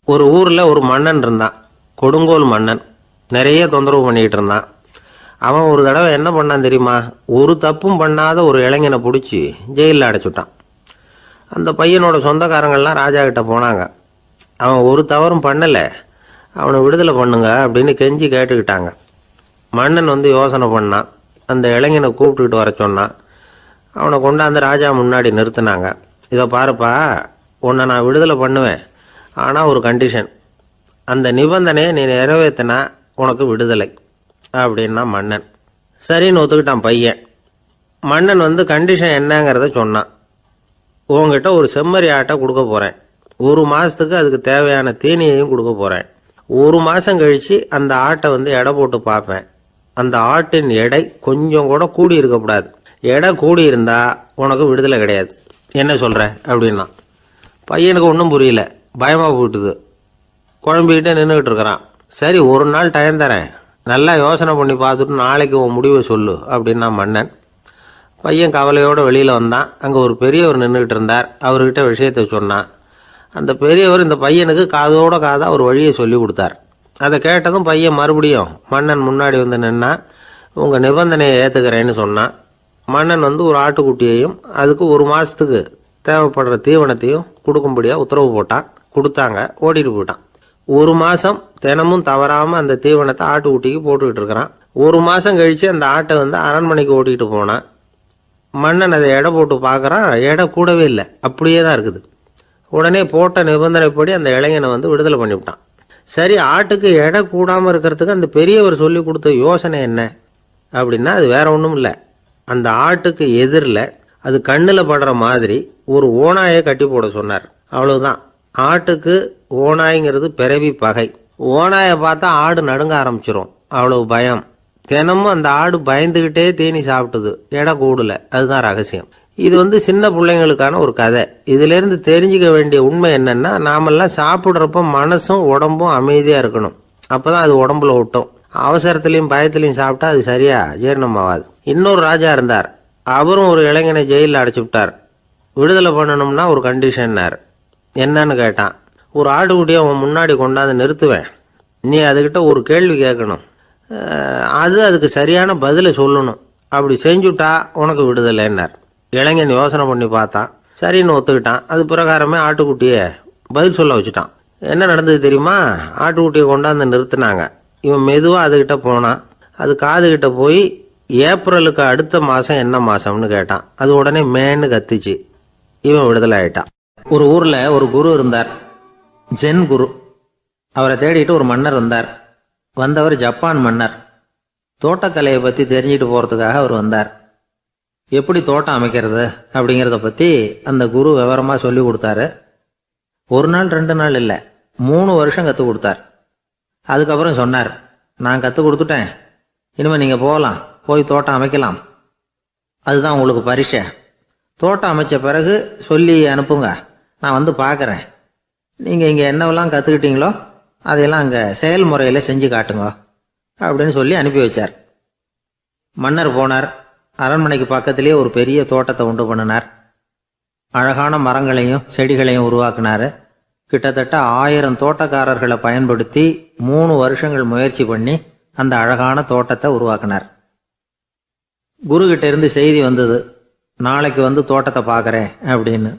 ஒரு ஊரில் ஒரு மன்னன் இருந்தான். கொடுங்கோல் மன்னன். நிறைய தொந்தரவு பண்ணிக்கிட்டு இருந்தான். அவன் ஒரு தடவை என்ன பண்ணான் தெரியுமா? ஒரு தப்பும் பண்ணாத ஒரு இளைஞனை பிடிச்சி ஜெயிலில் அடைச்சுட்டான். அந்த பையனோட சொந்தக்காரங்கள்லாம் ராஜா கிட்ட போனாங்க. அவன் ஒரு தவறும் பண்ணலை, அவனை விடுதலை பண்ணுங்க அப்படின்னு கெஞ்சி கேட்டுக்கிட்டாங்க. மன்னன் யோசனை பண்ணான். அந்த இளைஞனை கூப்பிட்டுக்கிட்டு வர சொன்னான். அவனை கொண்டாந்து ராஜா முன்னாடி நிறுத்தினாங்க. இதை பாருப்பா, உன்னை நான் விடுதலை பண்ணுவேன், ஆனால் ஒரு கண்டிஷன். அந்த நிபந்தனையை நீ நிறைவேற்றினா உனக்கு விடுதலை அப்படின்னா மன்னன். சரின்னு ஒத்துக்கிட்டான் பையன். மன்னன் கண்டிஷன் என்னங்கிறத சொன்னான். உங்ககிட்ட ஒரு செம்மறி ஆட்டை கொடுக்க போகிறேன். ஒரு மாதத்துக்கு அதுக்கு தேவையான தீனியையும் கொடுக்க போகிறேன். ஒரு மாதம் கழித்து அந்த ஆட்டை எடை போட்டு பார்ப்பேன். அந்த ஆட்டின் எடை கொஞ்சம் கூட கூடி இருக்கக்கூடாது. எடை கூடி இருந்தால் உனக்கு விடுதலை கிடையாது. என்ன சொல்கிற அப்படின்னா. பையனுக்கு ஒன்றும் புரியல, பயமாக போயிட்டுது. குழம்பிக்கிட்டே நின்றுக்கிட்டு இருக்கிறான். சரி, ஒரு நாள் டைம் தரேன், நல்லா யோசனை பண்ணி பார்த்துட்டு நாளைக்கு உன் முடிவை சொல்லு அப்படின்னா மன்னன். பையன் கவலையோடு வெளியில் வந்தான். அங்கே ஒரு பெரியவர் நின்றுக்கிட்டு இருந்தார். அவர்கிட்ட விஷயத்தை சொன்னான். அந்த பெரியவர் இந்த பையனுக்கு காதோட காதாக ஒரு வழியை சொல்லி கொடுத்தார். அதை கேட்டதும் பையன் மறுபடியும் மன்னன் முன்னாடி நின்னா, உங்கள் நிபந்தனையை ஏற்றுக்கிறேன்னு சொன்னான். மன்னன் ஒரு ஆட்டுக்குட்டியையும் அதுக்கு ஒரு மாதத்துக்கு தேவைப்படுற தீவனத்தையும் கொடுக்கும்படியாக உத்தரவு போட்டான். கொடுத்தாங்க. ஓடிட்டு போயிட்டான். ஒரு மாதம் தினமும் தவறாமல் அந்த தீவனத்தை ஆட்டுக்குட்டிக்கு போட்டுக்கிட்டு இருக்கிறான். ஒரு மாதம் கழித்து அந்த ஆட்டை அரண்மனைக்கு ஓட்டிகிட்டு போனான். மன்னன் அதை எடை போட்டு பார்க்குறான். எடை கூடவே இல்லை, அப்படியே தான் இருக்குது. உடனே போட்ட நிபந்தனைப்படி அந்த இளைஞனை விடுதலை பண்ணிவிட்டான். சரி, ஆட்டுக்கு எடை கூடாமல் இருக்கிறதுக்கு அந்த பெரியவர் சொல்லி கொடுத்த யோசனை என்ன அப்படின்னா, அது வேற ஒன்றும் இல்லை. அந்த ஆட்டுக்கு எதிரில் அது கண்ணில் படுற மாதிரி ஒரு ஓநாயை கட்டி போட சொன்னார். அவ்வளவுதான். ஆட்டுக்கு ஓநாய்ங்கிறது பிறவி பகை. ஓநாயை பார்த்தா ஆடு நடுங்க ஆரம்பிச்சிரும், அவ்வளவு பயம். தினமும் அந்த ஆடு பயந்துக்கிட்டே தீனி சாப்பிட்டுது, எடை கூடல. அதுதான் ரகசியம். இது சின்ன பிள்ளைங்களுக்கான ஒரு கதை. இதிலேருந்து தெரிஞ்சுக்க வேண்டிய உண்மை என்னன்னா, நாமெல்லாம் சாப்பிட்றப்ப மனசும் உடம்பும் அமைதியாக இருக்கணும். அப்போதான் அது உடம்புல விட்டும். அவசரத்துலையும் பயத்துலையும் சாப்பிட்டா அது சரியா ஜீரணம் ஆகாது. இன்னொரு ராஜா இருந்தார். அவரும் ஒரு இளைஞனை ஜெயிலில் அடைச்சி விட்டார். விடுதலை பண்ணணும்னா ஒரு கண்டிஷன்னார். என்னன்னு கேட்டான். ஒரு ஆட்டுக்குட்டியை அவன் முன்னாடி கொண்டாந்து நிறுத்துவேன், நீ அதுக்கிட்ட ஒரு கேள்வி கேட்கணும், அதுக்கு சரியான பதிலை சொல்லணும். அப்படி செஞ்சுட்டா உனக்கு விடுதலைன்னார். இளைஞன் யோசனை பண்ணி பார்த்தான். சரின்னு ஒத்துக்கிட்டான். அது பிரகாரமே ஆட்டுக்குட்டியை பதில் சொல்ல வச்சுட்டான். என்ன நடந்தது தெரியுமா? ஆட்டுக்குட்டியை கொண்டாந்து நிறுத்தினாங்க. இவன் மெதுவாக அதுக்கிட்ட போனான். அது காதுகிட்ட போய் ஏப்ரலுக்கு அடுத்த மாதம் என்ன மாதம்னு கேட்டான். அது உடனே மேன்னு கத்திச்சு. இவன் விடுதலை ஆயிட்டான். ஒரு ஊரில் ஒரு குரு இருந்தார், ஜென் குரு. அவரை தேடிட்டு ஒரு மன்னர் வந்தார். வந்தவர் ஜப்பான் மன்னர். தோட்டக்கலையை பற்றி தெரிஞ்சுட்டு போகிறதுக்காக அவர் வந்தார். எப்படி தோட்டம் அமைக்கிறது அப்படிங்கிறத பற்றி அந்த குரு விவரமாக சொல்லி கொடுத்தாரு. ஒரு நாள் 2 நாள் இல்லை, 3 வருஷம் கற்றுக் கொடுத்தார். அதுக்கப்புறம் சொன்னார், நான் கற்றுக் கொடுத்துட்டேன், இனிமேல் நீங்கள் போகலாம், போய் தோட்டம் அமைக்கலாம். அதுதான் உங்களுக்கு பரீட்சை. தோட்டம் அமைச்ச பிறகு சொல்லி அனுப்புங்க, நான் பார்க்குறேன். நீங்கள் இங்கே என்னவெல்லாம் கற்றுக்கிட்டீங்களோ அதையெல்லாம் அங்கே செயல்முறையில் செஞ்சு காட்டுங்க அப்படின்னு சொல்லி அனுப்பி வச்சார். மன்னர் போனார். அரண்மனைக்கு பக்கத்திலேயே ஒரு பெரிய தோட்டத்தை உண்டு பண்ணினார். அழகான மரங்களையும் செடிகளையும் உருவாக்கினார். கிட்டத்தட்ட 1000 தோட்டக்காரர்களை பயன்படுத்தி 3 வருஷங்கள் முயற்சி பண்ணி அந்த அழகான தோட்டத்தை உருவாக்கினார். குருகிட்ட இருந்து செய்தி வந்தது, நாளைக்கு தோட்டத்தை பார்க்குறேன் அப்படின்னு.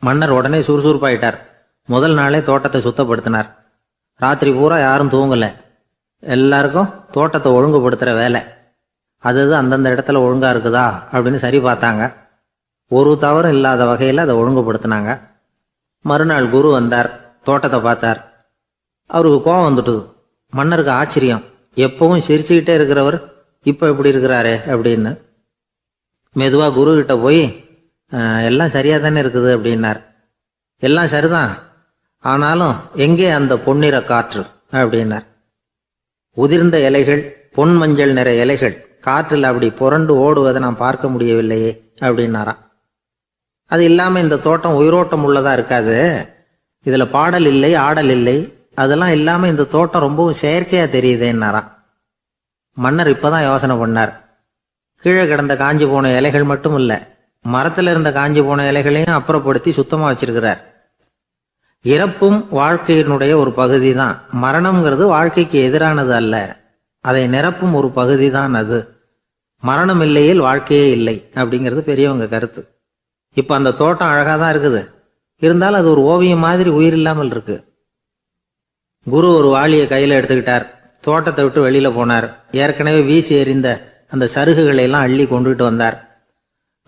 மன்னர் உடனே சுறுசுறுப்பாயிட்டார். முதல் நாளே தோட்டத்தை சுத்தப்படுத்தினார். ராத்திரி பூரா யாரும் தூங்கலை. எல்லாருக்கும் தோட்டத்தை ஒழுங்குபடுத்துகிற வேலை. அது அந்தந்த இடத்துல ஒழுங்காக இருக்குதா அப்படின்னு சரி பார்த்தாங்க. ஒரு தவறும் இல்லாத வகையில் அதை ஒழுங்குபடுத்தினாங்க. மறுநாள் குரு வந்தார், தோட்டத்தை பார்த்தார். அவருக்கு கோபம் வந்துட்டுது. மன்னருக்கு ஆச்சரியம், எப்பவும் சிரிச்சுக்கிட்டே இருக்கிறவர் இப்போ எப்படி இருக்கிறாரே அப்படின்னு. மெதுவாக குருக்கிட்ட போய், எல்லாம் சரியாக தானே இருக்குது அப்படின்னார். எல்லாம் சரிதான், ஆனாலும் எங்கே அந்த பொன்னிற காற்று அப்படின்னார். உதிர்ந்த இலைகள், பொன் மஞ்சள் நிற இலைகள் காற்றில் அப்படி புரண்டு ஓடுவதை நான் பார்க்க முடியவில்லையே அப்படின்னாராம். அது இல்லாமல் இந்த தோட்டம் உயிரோட்டம் உள்ளதாக இருக்காது, இதில் பாடல் இல்லை, ஆடல் இல்லை, அதெல்லாம் இல்லாமல் இந்த தோட்டம் ரொம்பவும் செயற்கையாக தெரியுதுன்னாராம். மன்னர் இப்போதான் யோசனை பண்ணார். கீழே கிடந்த காஞ்சி போன இலைகள் மட்டும் இல்லை, மரத்தில் இருந்த காஞ்சி போன இலைகளையும் அப்புறப்படுத்தி சுத்தமாக வச்சிருக்கிறார். இறப்பும் வாழ்க்கையினுடைய ஒரு பகுதி தான். மரணம்ங்கிறது வாழ்க்கைக்கு எதிரானது அல்ல, அதை நிரப்பும் ஒரு பகுதி தான் அது. மரணம் இல்லையில் வாழ்க்கையே இல்லை அப்படிங்கிறது பெரியவங்க கருத்து. இப்ப அந்த தோட்டம் அழகா தான் இருக்குது, இருந்தாலும் அது ஒரு ஓவியம் மாதிரி உயிர் இல்லாமல் இருக்கு. குரு ஒரு வாளியை கையில எடுத்துக்கிட்டார், தோட்டத்தை விட்டு வெளியில போனார். ஏற்கனவே வீசி எறிந்த அந்த சருகுகளை எல்லாம் அள்ளி கொண்டுகிட்டு வந்தார்.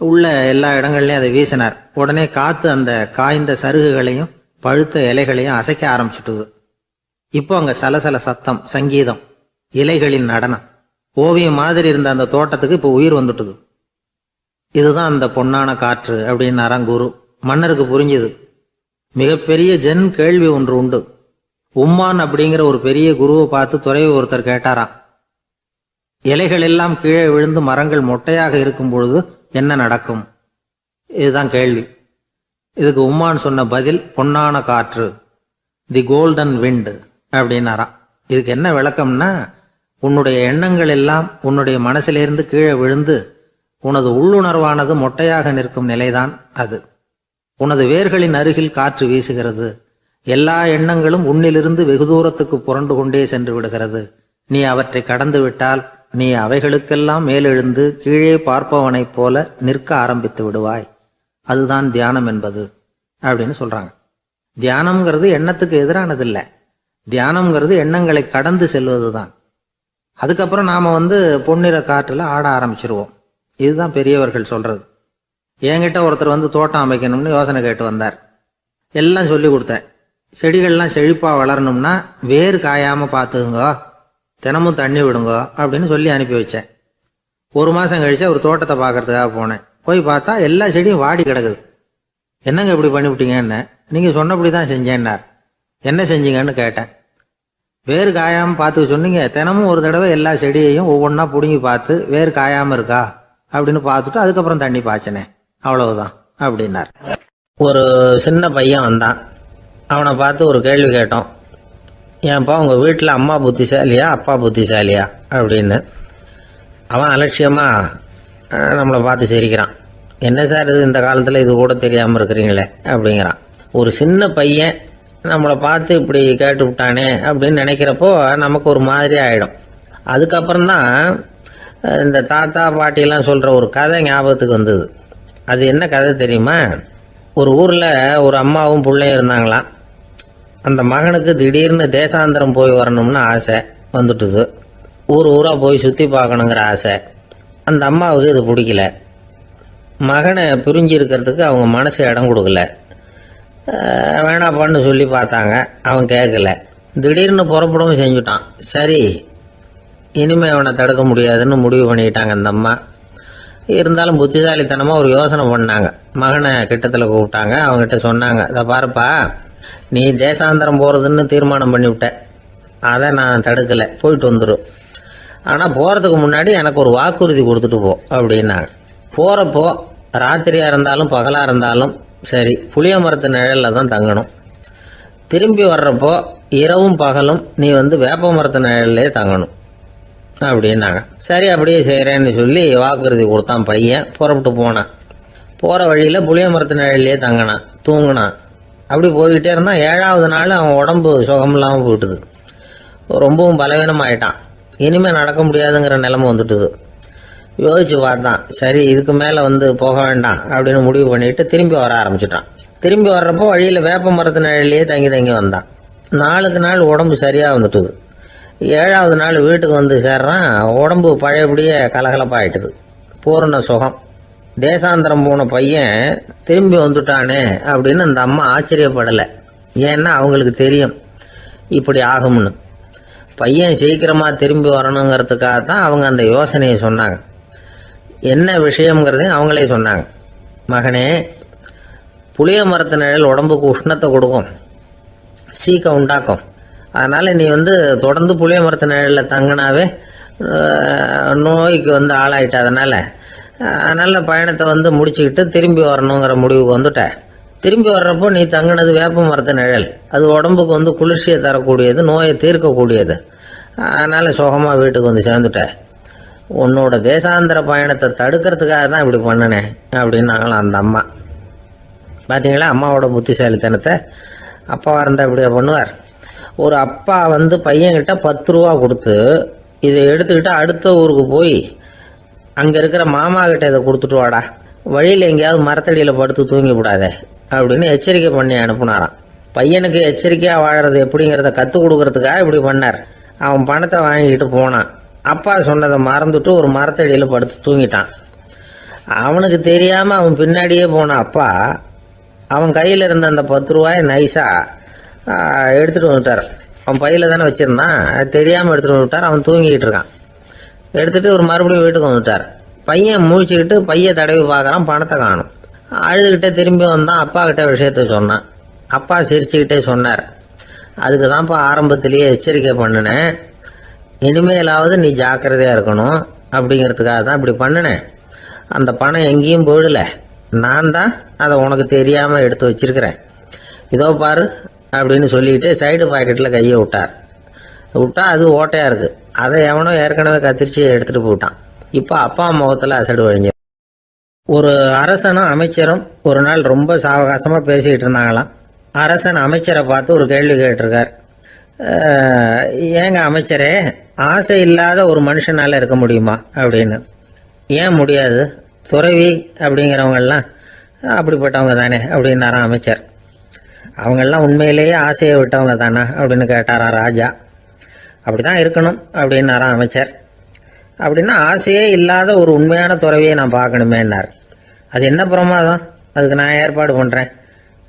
உள்ள எல்லா இடங்கள்லயும் அதை வீசினார். உடனே காத்து அந்த காய்ந்த சருகுகளையும் பழுத்த இலைகளையும் அசைக்க ஆரம்பிச்சுட்டுது. இப்போ அங்க சலசல சத்தம், சங்கீதம், இலைகளின் நடனம். ஓவியம் மாதிரி இருந்த அந்த தோட்டத்துக்கு இப்போ உயிர் வந்துட்டுது. இதுதான் அந்த பொன்னான காற்று அப்படின்னாராம் குரு. மன்னருக்கு புரிஞ்சுது. மிகப்பெரிய ஜென் கேள்வி ஒன்று உண்டு. உம்மான் அப்படிங்கிற ஒரு பெரிய குருவை பார்த்து துறவி ஒருத்தர் கேட்டாராம், இலைகள் எல்லாம் கீழே விழுந்து மரங்கள் மொட்டையாக இருக்கும் பொழுது என்ன நடக்கும்? இதுதான் கேள்வி. இதுக்கு உம்மான் சொன்ன பதில் பொன்னான காற்று, தி கோல்டன் விண்ட் அப்படின்னாராம். இதுக்கு என்ன விளக்கம்னா, உன்னுடைய எண்ணங்கள் எல்லாம் உன்னுடைய மனசிலிருந்து கீழே விழுந்து உனது உள்ளுணர்வானது மொட்டையாக நிற்கும் நிலைதான் அது. உனது வேர்களின் அருகில் காற்று வீசுகிறது. எல்லா எண்ணங்களும் உன்னிலிருந்து வெகு தூரத்துக்கு புரண்டு கொண்டே சென்று விடுகிறது. நீ அவற்றை கடந்து விட்டால் நீ அவைகளுக்கெல்லாம் மேலெழுந்து கீழே பார்ப்பவனைப் போல நிற்க ஆரம்பித்து விடுவாய். அதுதான் தியானம் என்பது அப்படின்னு சொல்றாங்க. தியானம்ங்கிறது எண்ணத்துக்கு எதிரானதில்லை. தியானம்ங்கிறது எண்ணங்களை கடந்து செல்வதுதான். அதுக்கப்புறம் நாம பொன்னிற காற்றுல ஆட ஆரம்பிச்சிருவோம். இதுதான் பெரியவர்கள் சொல்றது. என்கிட்ட ஒருத்தர் தோட்டம் அமைக்கணும்னு யோசனை கேட்டு வந்தார். எல்லாம் சொல்லி கொடுத்தேன். செடிகள்லாம் செழிப்பா வளரணும்னா வேர் காயாம பார்த்துக்குங்க, தினமும் தண்ணி விடுங்க அப்படின்னு சொல்லி அனுப்பி வச்சேன். ஒரு மாசம் கழிச்சு ஒரு தோட்டத்தை பார்க்கறதுக்காக போனேன். போய் பார்த்தா எல்லா செடியும் வாடி கிடக்குது. என்னங்க இப்படி பண்ணிவிட்டீங்கன்னு. நீங்க சொன்னபடிதான் செஞ்சேன்னார். என்ன செஞ்சீங்கன்னு கேட்டேன். வேர் காயாம பார்த்துக்க சொன்னீங்க, தினமும் ஒரு தடவை எல்லா செடியையும் ஒவ்வொன்றா பிடுங்கி பார்த்து வேர் காயாம இருக்கா அப்படின்னு பார்த்துட்டு அதுக்கப்புறம் தண்ணி பாய்ச்சனே, அவ்வளவுதான் அப்படின்னார். ஒரு சின்ன பையன் வந்தான். அவனை பார்த்து ஒரு கேள்வி கேட்டோம். ஏன்ப்பா உங்க வீட்டில் அம்மா புத்திசாலியா அப்பா புத்திசாலியா அப்படின்னு. அவன் அலட்சியமா நம்மளை பார்த்து சிரிக்கிறான். என்ன சார் இது, இந்த காலத்தில் இது கூட தெரியாமல் இருக்கிறீங்களே அப்படிங்கிறான். ஒரு சின்ன பையன் நம்மளை பார்த்து இப்படி கேட்டு விட்டானே அப்படின்னு நினைக்கிறப்போ நமக்கு ஒரு மாதிரி ஆகிடும். அதுக்கப்புறம்தான் இந்த தாத்தா பாட்டிலாம் சொல்கிற ஒரு கதை ஞாபகத்துக்கு வந்தது. அது என்ன கதை தெரியுமா? ஒரு ஊரில் ஒரு அம்மாவும் பிள்ளையும் இருந்தாங்களாம். அந்த மகனுக்கு திடீர்னு தேசாந்திரம் போய் வரணும்னு ஆசை வந்துட்டுது. ஊராக போய் சுற்றி பார்க்கணுங்கிற ஆசை. அந்த அம்மாவுக்கு இது பிடிக்கல. மகனை பிரிஞ்சு இருக்கிறதுக்கு அவங்க மனசு இடம் கொடுக்கல. வேணாப்பான்னு சொல்லி பார்த்தாங்க, அவன் கேட்கல. திடீர்னு புறப்படவும் செஞ்சுட்டான். சரி, இனிமே அவனை தடுக்க முடியாதுன்னு முடிவு பண்ணிக்கிட்டாங்க அந்த அம்மா. இருந்தாலும் புத்திசாலித்தனமாக ஒரு யோசனை பண்ணாங்க. மகனை கிட்டத்தில் கூப்பிட்டாங்க. அவங்ககிட்ட சொன்னாங்க, இதை பாருப்பா, நீ தேசாந்தரம் போகிறதுன்னு தீர்மானம் பண்ணிவிட்ட, அதை நான் தடுக்கலை, போயிட்டு வந்துடும். ஆனால் போகிறதுக்கு முன்னாடி எனக்கு ஒரு வாக்குறுதி கொடுத்துட்டு போ அப்படின்னாங்க. போகிறப்போ ராத்திரியாக இருந்தாலும் பகலாக இருந்தாலும் சரி, புளிய மரத்து நிழலில் தான் தங்கணும். திரும்பி வர்றப்போ இரவும் பகலும் நீ வேப்ப மரத்து நிழல்லே தங்கணும் அப்படின்னாங்க. சரி, அப்படியே செய்கிறேன்னு சொல்லி வாக்குறுதி கொடுத்தான் பையன். புறப்பட்டு போனான். போகிற வழியில் புளிய மரத்து நிழல்லே தங்கினான், தூங்கினான். அப்படி போய்கிட்டே இருந்தான். 7வது நாள் அவன் உடம்பு சுகமில்லாமல் போயிட்டுது. ரொம்பவும் பலவீனமாயிட்டான். இனிமேல் நடக்க முடியாதுங்கிற நிலைமை வந்துட்டுது. யோசிச்சு பார்த்தான். சரி, இதுக்கு மேலே போக வேண்டாம் அப்படின்னு முடிவு பண்ணிட்டு திரும்பி வர ஆரம்பிச்சிட்டான். திரும்பி வர்றப்போ வழியில் வேப்ப மரத்து நிழல்லையே தங்கி வந்தான். நாளுக்கு நாள் உடம்பு சரியாக வந்துட்டுது. 7வது நாள் வீட்டுக்கு சேர்றான். உடம்பு பழையபடியே கலகலப்பாயிட்டுது. பூரண சுகம். தேசாந்திரம் போன பையன் திரும்பி வந்துட்டானே அப்படின்னு அந்த அம்மா ஆச்சரியப்படலை. ஏன்னா அவங்களுக்கு தெரியும் இப்படி ஆகும்னு. பையன் சீக்கிரமாக திரும்பி வரணுங்கிறதுக்காக தான் அவங்க அந்த யோசனையை சொன்னாங்க. என்ன விஷயங்கிறதையும் அவங்களே சொன்னாங்க. மகனே, புளிய மரத்து நிழல் உடம்புக்கு உஷ்ணத்தை கொடுக்கும், சீக்கம் உண்டாக்கும். அதனால் நீ தொடர்ந்து புளிய மரத்து நிழலில் தங்கினாவே நோய்க்கு ஆளாயிட்ட. அதனால் பயணத்தை முடிச்சுக்கிட்டு திரும்பி வரணுங்கிற முடிவுக்கு வந்துட்ட. திரும்பி வர்றப்போ நீ தங்கினது வேப்ப மரத்து நிழல். அது உடம்புக்கு குளிர்ச்சியை தரக்கூடியது, நோயை தீர்க்கக்கூடியது. அதனால் சுகமாக வீட்டுக்கு சேர்ந்துட்ட. உன்னோட தேசாந்திர பயணத்தை தடுக்கிறதுக்காக தான் இப்படி பண்ணினேன் அப்படின்னாங்களாம் அந்த அம்மா. பார்த்தீங்களா அம்மாவோட புத்திசாலித்தனத்தை? அப்பாவாக இருந்தால் இப்படியா பண்ணுவார்? ஒரு அப்பா வந்து பையன்கிட்ட 10 ரூபா கொடுத்து இதை எடுத்துக்கிட்டு அடுத்த ஊருக்கு போய் அங்கே இருக்கிற மாமா கிட்ட இதை கொடுத்துட்டு வாடா, வழியில் எங்கேயாவது மரத்தடியில் படுத்து தூங்கி விடாதே அப்படின்னு எச்சரிக்கை பண்ணி அனுப்புனாராம். பையனுக்கு எச்சரிக்கையாக வாழறது எப்படிங்கிறத கற்றுக் கொடுக்கறதுக்காக இப்படி பண்ணார். அவன் பணத்தை வாங்கிக்கிட்டு போனான். அப்பா சொன்னதை மறந்துட்டு ஒரு மரத்தடியில் படுத்து தூங்கிட்டான். அவனுக்கு தெரியாமல் அவன் பின்னாடியே போன அப்பா அவன் கையில் இருந்த அந்த 10 ரூபாயை நைஸாக எடுத்துகிட்டு வந்துட்டார். அவன் பையில் தானே வச்சுருந்தான், அது தெரியாமல் எடுத்துகிட்டு வந்துட்டார். அவன் தூங்கிக்கிட்டு இருக்கான். எடுத்துகிட்டு ஒரு மறுபடியும் வீட்டுக்கு வந்துட்டார். பையன் முழிச்சுக்கிட்டு பையை தடவி பார்க்குறான், பணத்தை காணும். அழுதுகிட்டே திரும்பி வந்தான். அப்பா கிட்ட விஷயத்த சொன்னான். அப்பா சிரிச்சுக்கிட்டே சொன்னார், அதுக்கு தான்ப்பா ஆரம்பத்திலேயே எச்சரிக்கை பண்ணினேன், இனிமேலாவது நீ ஜாக்கிரதையாக இருக்கணும் அப்படிங்கிறதுக்காக தான் இப்படி பண்ணினேன். அந்த பணம் எங்கேயும் போயிடல, நான் தான் அதை உனக்கு தெரியாமல் எடுத்து வச்சிருக்கிறேன், இதோ பாரு அப்படின்னு சொல்லிட்டு சைடு பாக்கெட்டில் கையை விட்டா அது ஓட்டையாக இருக்குது. அதை எவனோ ஏற்கனவே கத்திரிச்சு எடுத்துகிட்டு போட்டான். இப்போ அப்பா முகத்தில் அசடு வழிஞ்சு. ஒரு அரசனும் அமைச்சரும் ஒரு நாள் ரொம்ப சாவகாசமாக பேசிக்கிட்டு இருந்தாங்களாம். அரசன் அமைச்சரை பார்த்து ஒரு கேள்வி கேட்டிருக்கார். ஏங்க அமைச்சரே, ஆசை இல்லாத ஒரு மனுஷனால இருக்க முடியுமா அப்படின்னு. ஏன் முடியாது, துறவி அப்படிங்கிறவங்கெல்லாம் அப்படிப்பட்டவங்க தானே அப்படின்னாராம் அமைச்சர். அவங்கெல்லாம் உண்மையிலேயே ஆசையை விட்டவங்க தானா அப்படின்னு கேட்டாராம் ராஜா. அப்படி தான் இருக்கணும் அப்படின்னாராம் அமைச்சர். அப்படின்னா ஆசையே இல்லாத ஒரு உண்மையான துறவியை நான் பார்க்கணுமேன்னார். அது என்ன பிரமாதம், அதுக்கு நான் ஏற்பாடு பண்ணுறேன்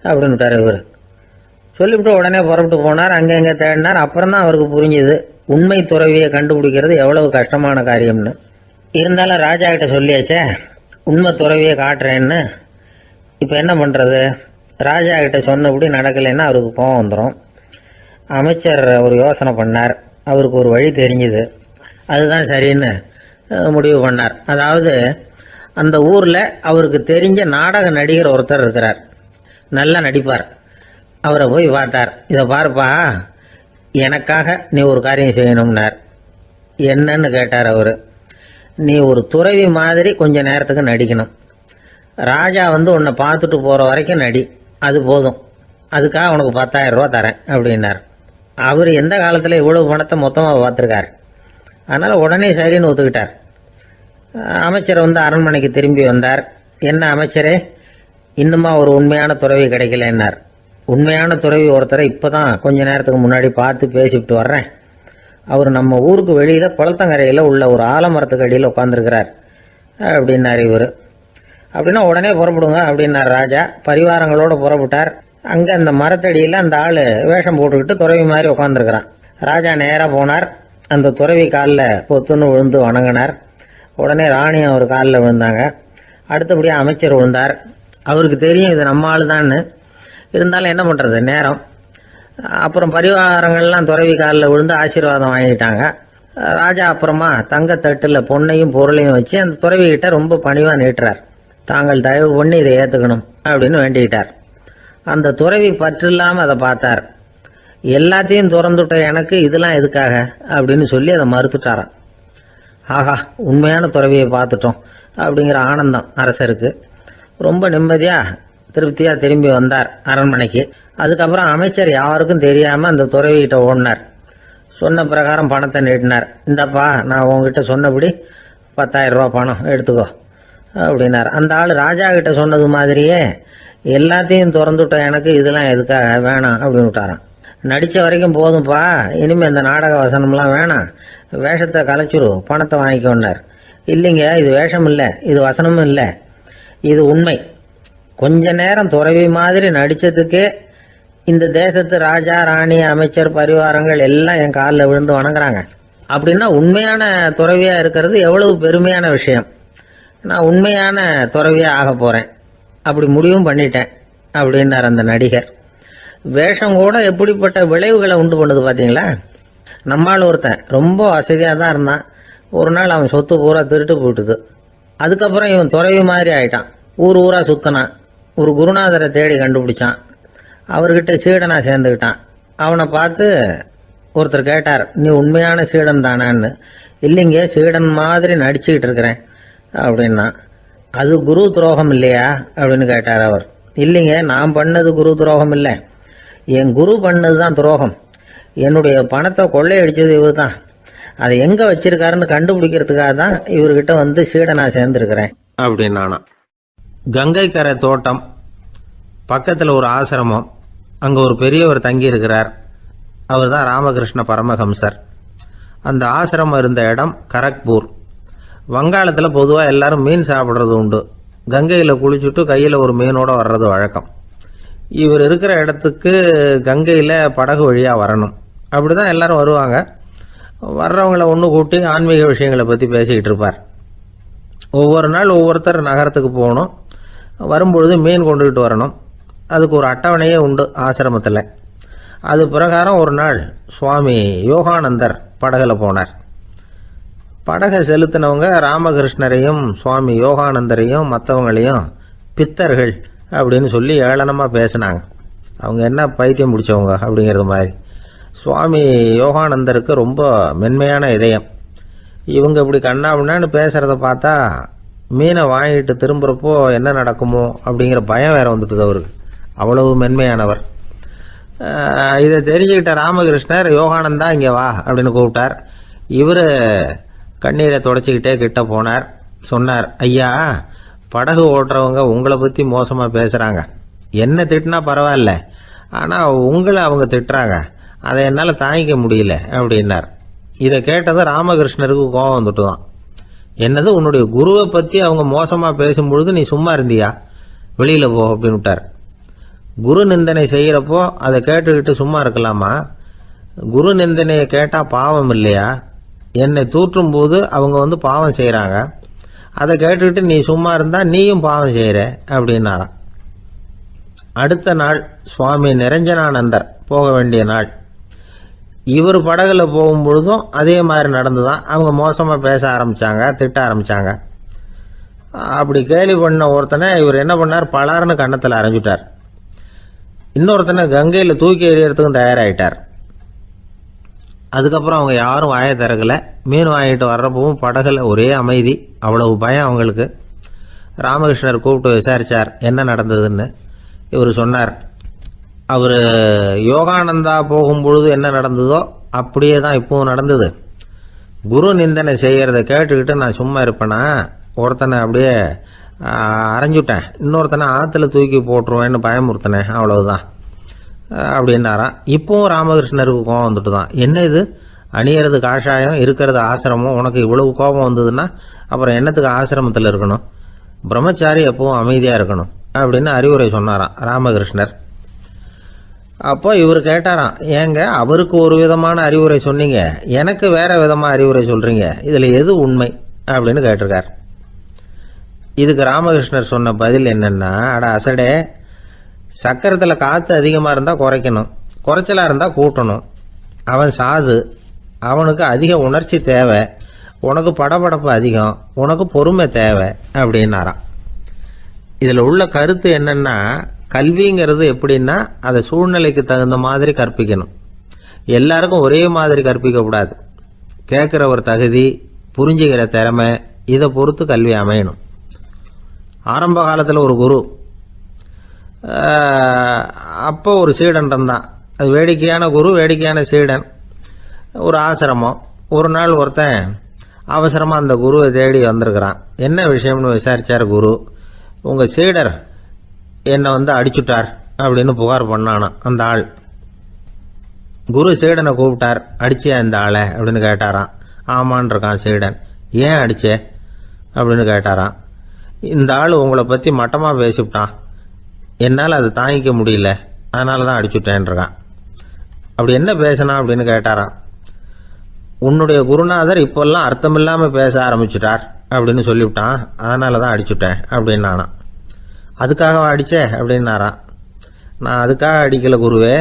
அப்படின்னு விட்டார் இவர். சொல்லிவிட்டு உடனே புறப்பட்டு போனார். அங்கே எங்கே தேடினார். அப்புறம் தான் அவருக்கு புரிஞ்சுது உண்மை துறவியை கண்டுபிடிக்கிறது எவ்வளவு கஷ்டமான காரியம்னு. இருந்தாலும் ராஜா கிட்ட சொல்லியாச்சே, உண்மை துறவியை காட்டுறேன்னு. இப்போ என்ன பண்ணுறது? ராஜா கிட்ட சொன்னபடி நடக்கலைன்னா அவருக்கு கோபம் வந்துடும். அமைச்சர் ஒரு யோசனை பண்ணார். அவருக்கு ஒரு வழி தெரிஞ்சுது. அதுதான் சரின்னு முடிவு பண்ணார். அதாவது அந்த ஊரில் அவருக்கு தெரிஞ்ச நாடக நடிகர் ஒருத்தர் இருக்கிறார், நல்லா நடிப்பார். அவரை போய் பார்த்தார். இதை பாருப்பா, எனக்காக நீ ஒரு காரியம் செய்யணும்னார். என்னன்னு கேட்டார் அவர். நீ ஒரு துறவி மாதிரி கொஞ்ச நேரத்துக்கு நடிக்கணும். ராஜா வந்து உன்னை பார்த்துட்டு போகிற வரைக்கும் நடி, அது போதும். அதுக்காக உனக்கு 10,000 ரூபா தரேன் அப்படின்னார். அவர் எந்த காலத்தில் இவ்வளவு பணத்தை மொத்தமாக பார்த்துருக்கார். அதனால் உடனே சரின்னு ஒத்துக்கிட்டார். அமைச்சர் வந்து அரண்மனைக்கு திரும்பி வந்தார். என்ன அமைச்சரே, இன்னுமா ஒரு உண்மையான துறவி கிடைக்கலன்னார். உண்மையான துறவி ஒருத்தரை இப்போ தான் கொஞ்ச நேரத்துக்கு முன்னாடி பார்த்து பேசிவிட்டு வர்றேன். அவர் நம்ம ஊருக்கு வெளியில் குளத்தங்கரையில் உள்ள ஒரு ஆலமரத்துக்கு அடியில் உட்காந்துருக்கிறார் அப்படின்னார் இவர். அப்படின்னா உடனே புறப்படுங்க அப்படின்னார் ராஜா. பரிவாரங்களோடு புறப்பட்டார். அங்கே அந்த மரத்தடியில் அந்த ஆள் வேஷம் போட்டுக்கிட்டு துறவி மாதிரி உட்காந்துருக்கிறான். ராஜா நேராக போனார். அந்த துறவி காலில் பொத்துன்னு விழுந்து வணங்கினார். உடனே ராணி அவர் காலில் விழுந்தாங்க. அடுத்தபடியாக அமைச்சர் விழுந்தார். அவருக்கு தெரியும் இது நம்ம ஆள் தான்னு. இருந்தாலும் என்ன பண்ணுறது, நேரம். அப்புறம் பரிவாரங்கள்லாம் துறவி காலில் விழுந்து ஆசீர்வாதம் வாங்கிட்டாங்க. ராஜா அப்புறமா தங்கத்தட்டில் பொண்ணையும் பொருளையும் வச்சு அந்த துறவிகிட்ட ரொம்ப பணிவாக நீட்டுறார். தாங்கள் தயவு பண்ணி இதை ஏற்றுக்கணும் அப்படின்னு வேண்டிக்கிட்டார். அந்த துறவி பற்று இல்லாமல் அதை பார்த்தார். எல்லாத்தையும் திறந்துட்ட எனக்கு இதெல்லாம் எதுக்காக அப்படின்னு சொல்லி அதை மறுத்துட்டாராம். ஆஹா, உண்மையான துறவியை பார்த்துட்டோம் அப்படிங்கிற ஆனந்தம் அரசருக்கு. ரொம்ப நிம்மதியாக திருப்தியாக திரும்பி வந்தார் அரண்மனைக்கு. அதுக்கப்புறம் அமைச்சர் யாருக்கும் தெரியாமல் அந்த துறவிகிட்ட ஓடினார். சொன்ன பிரகாரம் பணத்தை நீட்டினார். இந்தப்பா, நான் உங்ககிட்ட சொன்னபடி 10,000 ரூபா பணம் எடுத்துக்கோ அப்படின்னார். அந்த ஆள் ராஜா கிட்ட சொன்னது மாதிரியே எல்லாத்தையும் திறந்துவிட்ட எனக்கு இதெல்லாம் எதுக்காக வேணாம் அப்படின்னு விட்டாரான். நடித்த வரைக்கும் போதும்ப்பா, இனிமேல் இந்த நாடக வசனம்லாம் வேணாம், வேஷத்தை கலைச்சிரு, பணத்தை வாங்கிக்கோன்னார். இல்லைங்க, இது வேஷம் இல்லை, இது வசனமும் இல்லை, இது உண்மை. கொஞ்ச நேரம் துறவி மாதிரி நடித்ததுக்கே இந்த தேசத்து ராஜா, ராணி, அமைச்சர், பரிவாரங்கள் எல்லாம் என் காலில் விழுந்து வணங்குறாங்க. அப்படின்னா உண்மையான துறவியாக இருக்கிறது எவ்வளவு பெருமையான விஷயம். நான் உண்மையான துறவியாக ஆக போகிறேன், அப்படி முடிவும் பண்ணிட்டேன் அப்படின்னார் அந்த நடிகர். வேஷம் கூட எப்படிப்பட்ட விளைவுகளை உண்டு பண்ணுது பார்த்தீங்களா. நம்மால் ஒருத்தன் ரொம்ப வசதியாக தான் இருந்தான். ஒரு நாள் அவன் சொத்து பூரா திருட்டு போட்டுது. அதுக்கப்புறம் இவன் துறவி மாதிரி ஆயிட்டான். ஊர் ஊராக சுற்றினான். ஒரு குருநாதரை தேடி கண்டுபிடிச்சான். அவர்கிட்ட சீடனாக சேர்ந்துக்கிட்டான். அவனை பார்த்து ஒருத்தர் கேட்டார், நீ உண்மையான சீடன் தானான்னு. இல்லைங்க, சீடன் மாதிரி நடிச்சுக்கிட்டு இருக்கிறேன் அப்படின்னா. அது குரு துரோகம் இல்லையா அப்படின்னு கேட்டார் அவர். இல்லைங்க, நான் பண்ணது குரு துரோகம் இல்லை. என் குரு பண்ணது தான் துரோகம். என்னுடைய பணத்தை கொள்ளையடிச்சது இவர் தான். அதை எங்கே வச்சிருக்காருன்னு கண்டுபிடிக்கிறதுக்காக தான் இவர்கிட்ட வந்து சீடனா சேர்ந்துருக்கிறேன் அப்படின்னானா. கங்கை கரை தோட்டம் பக்கத்தில் ஒரு ஆசிரமம், அங்கே ஒரு பெரியவர் தங்கி இருக்கிறார். அவர் தான் ராமகிருஷ்ண பரமஹம்சர். அந்த ஆசிரமம் இருந்த இடம் கரக்பூர். வங்காளத்தில் பொதுவாக எல்லாரும் மீன் சாப்பிட்றது உண்டு. கங்கையில் குளிச்சுட்டு கையில் ஒரு மீனோட வர்றது வழக்கம். இவர் இருக்கிற இடத்துக்கு கங்கையில் படகு வழியாக வரணும். அப்படி தான் எல்லாரும் வருவாங்க. வர்றவங்களை ஒன்று கூட்டி ஆன்மீக விஷயங்களை பற்றி பேசிக்கிட்டு இருப்பார். ஒவ்வொரு நாள் ஒவ்வொருத்தர் நகரத்துக்கு போகணும். வரும்பொழுது மீன் கொண்டுகிட்டு வரணும். அதுக்கு ஒரு அட்டவணையே உண்டு ஆசிரமத்தில். அது பிரகாரம் ஒரு நாள் சுவாமி யோகானந்தர் படகுல போனார். படகை செலுத்தினவங்க ராமகிருஷ்ணரையும் சுவாமி யோகானந்தரையும் மற்றவங்களையும் பித்தர்கள் அப்படின்னு சொல்லி ஏளனமாக பேசினாங்க. அவங்க என்ன பைத்தியம் பிடிச்சவங்க அப்படிங்கிறது மாதிரி. சுவாமி யோகானந்தருக்கு ரொம்ப மென்மையான இதயம். இவங்க இப்படி கண்ணாபின்னான்னு பேசுகிறத பார்த்தா மீனை வாங்கிட்டு திரும்புகிறப்போ என்ன நடக்குமோ அப்படிங்கிற பயம் வேற வந்துட்டுது அவருக்கு. அவ்வளவு மென்மையானவர். இதை தெரிஞ்சுக்கிட்ட ராமகிருஷ்ணர் யோகானந்தா இங்கே வா அப்படின்னு கூப்பிட்டார். இவர் கண்ணீரை தொடச்சிக்கிட்டே கிட்ட போனார். சொன்னார், ஐயா, படகு ஓட்டுறவங்க உங்களை பற்றி மோசமாக பேசுகிறாங்க. என்ன திட்டினா பரவாயில்ல, ஆனால் உங்களை அவங்க திட்டுறாங்க. அதை என்னால் தாங்கிக்க முடியல அப்படின்னார். இதை கேட்டதும் ராமகிருஷ்ணருக்கு கோபம் வந்துட்டு தான். என்னது, உன்னுடைய குருவை பற்றி அவங்க மோசமாக பேசும்பொழுது நீ சும்மா இருந்தியா? வெளியில் போ அப்படின்னு விட்டார். குரு நிந்தனை செய்கிறப்போ அதை கேட்டுக்கிட்டு சும்மா இருக்கலாமா? குரு நிந்தனையை கேட்டால் பாவம் இல்லையா? என்னை தூற்றும் போது அவங்க வந்து பாவம் செய்கிறாங்க. அதை கேட்டுக்கிட்டு நீ சும்மா இருந்தால் நீயும் பாவம் செய்கிற அப்படின்னாராம். அடுத்த நாள் சுவாமி நிரஞ்சனானந்தர் போக வேண்டிய நாள். இவர் படகுல போகும்பொழுதும் அதே மாதிரி நடந்துதான். அவங்க மோசமாக பேச ஆரம்பித்தாங்க, திட்ட ஆரம்பித்தாங்க. அப்படி கேலி பண்ண ஒருத்தனை இவர் என்ன பண்ணார், பலார்னு கன்னத்தில் அரைஞ்சிட்டார். இன்னொருத்தனை கங்கையில் தூக்கி எறியறதுக்கும் தயாராகிட்டார். அதுக்கப்புறம் அவங்க யாரும் வாயை திறக்கலை. மீன் வாங்கிட்டு வர்றப்பவும் படகுல ஒரே அமைதி. அவ்வளவு பயம் அவங்களுக்கு. ராமகிருஷ்ணர் கூப்பிட்டு விசாரித்தார் என்ன நடந்ததுன்னு. இவர் சொன்னார், அவர் யோகானந்தா போகும்பொழுது என்ன நடந்ததோ அப்படியே தான் இப்பவும் நடந்தது. குரு நிந்தனை செய்கிறத கேட்டுக்கிட்டு நான் சும்மா இருப்பேனா? ஒருத்தனை அப்படியே அரைஞ்சுட்டேன், இன்னொருத்தனை ஆற்றுல தூக்கி போட்டுருவேன்னு பயமுறுத்தினேன், அவ்வளவுதான் அப்படின்னாராம். இப்பவும் ராமகிருஷ்ணருக்கு கோபம் வந்துட்டு தான். என்ன இது, அணியறது காஷாயம், இருக்கிறது ஆசிரமம், உனக்கு இவ்வளவு கோபம் வந்ததுன்னா அப்புறம் என்னத்துக்கு ஆசிரமத்தில் இருக்கணும்? பிரம்மச்சாரி எப்பவும் அமைதியாக இருக்கணும் அப்படின்னு அறிவுரை சொன்னாராம் ராமகிருஷ்ணர். அப்போ இவர் கேட்டாராம், ஏங்க அவருக்கு ஒரு விதமான அறிவுரை சொன்னீங்க, எனக்கு வேற விதமாக அறிவுரை சொல்கிறீங்க, இதில் எது உண்மை அப்படின்னு கேட்டிருக்கார். இதுக்கு ராமகிருஷ்ணர் சொன்ன பதில் என்னன்னா, அட அசடே, சக்கரத்தில் காற்று அதிகமாக இருந்தால் குறைக்கணும், குறைச்சலாக இருந்தால் கூட்டணும். அவன் சாது, அவனுக்கு அதிக உணர்ச்சி தேவை, உனக்கு படபடப்பு அதிகம், உனக்கு பொறுமை தேவை அப்படின்னாராம். இதில் உள்ள கருத்து என்னன்னா, கல்விங்கிறது எப்படின்னா அதை சூழ்நிலைக்கு தகுந்த மாதிரி கற்பிக்கணும். எல்லாருக்கும் ஒரே மாதிரி கற்பிக்கக்கூடாது. கேட்குற ஒரு தகுதி, புரிஞ்சுக்கிற திறமை, இதை பொறுத்து கல்வி அமையணும். ஆரம்ப காலத்தில் ஒரு குரு, அப்போ ஒரு சீடன் இருந்தான். அது வேடிக்கையான குரு, வேடிக்கையான சீடன். ஒரு ஆசிரமம். ஒரு நாள் ஒருத்தன் அவசரமாக அந்த குருவை தேடி வந்திருக்கிறான். என்ன விஷயம்னு விசாரித்தார் குரு. உங்கள் சீடர் என்னை வந்து அடிச்சுட்டார் அப்படின்னு புகார் பண்ணானா அந்த ஆள். குரு சீடனை கூப்பிட்டார். அடிச்சியா இந்த ஆளை அப்படின்னு கேட்டாராம். ஆமான் இருக்கான் சீடன். ஏன் அடிச்சே அப்படின்னு கேட்டாராம். இந்த ஆள் உங்களை பற்றி மட்டமாக பேசிவிட்டான், என்னால் அதை தாங்கிக்க முடியல, அதனால தான் அடிச்சுட்டேன்ருக்கான். அப்படி என்ன பேசினா அப்படின்னு கேட்டாராம். உன்னுடைய குருநாதர் இப்போல்லாம் அர்த்தமில்லாமல் பேச ஆரம்பிச்சுட்டார் அப்படின்னு சொல்லிவிட்டான், அதனால தான் அடிச்சுட்டேன் அப்படின்னு நானாம். அதுக்காக அடித்தே அப்படின்னாராம். நான் அதுக்காக அடிக்கலை குருவே,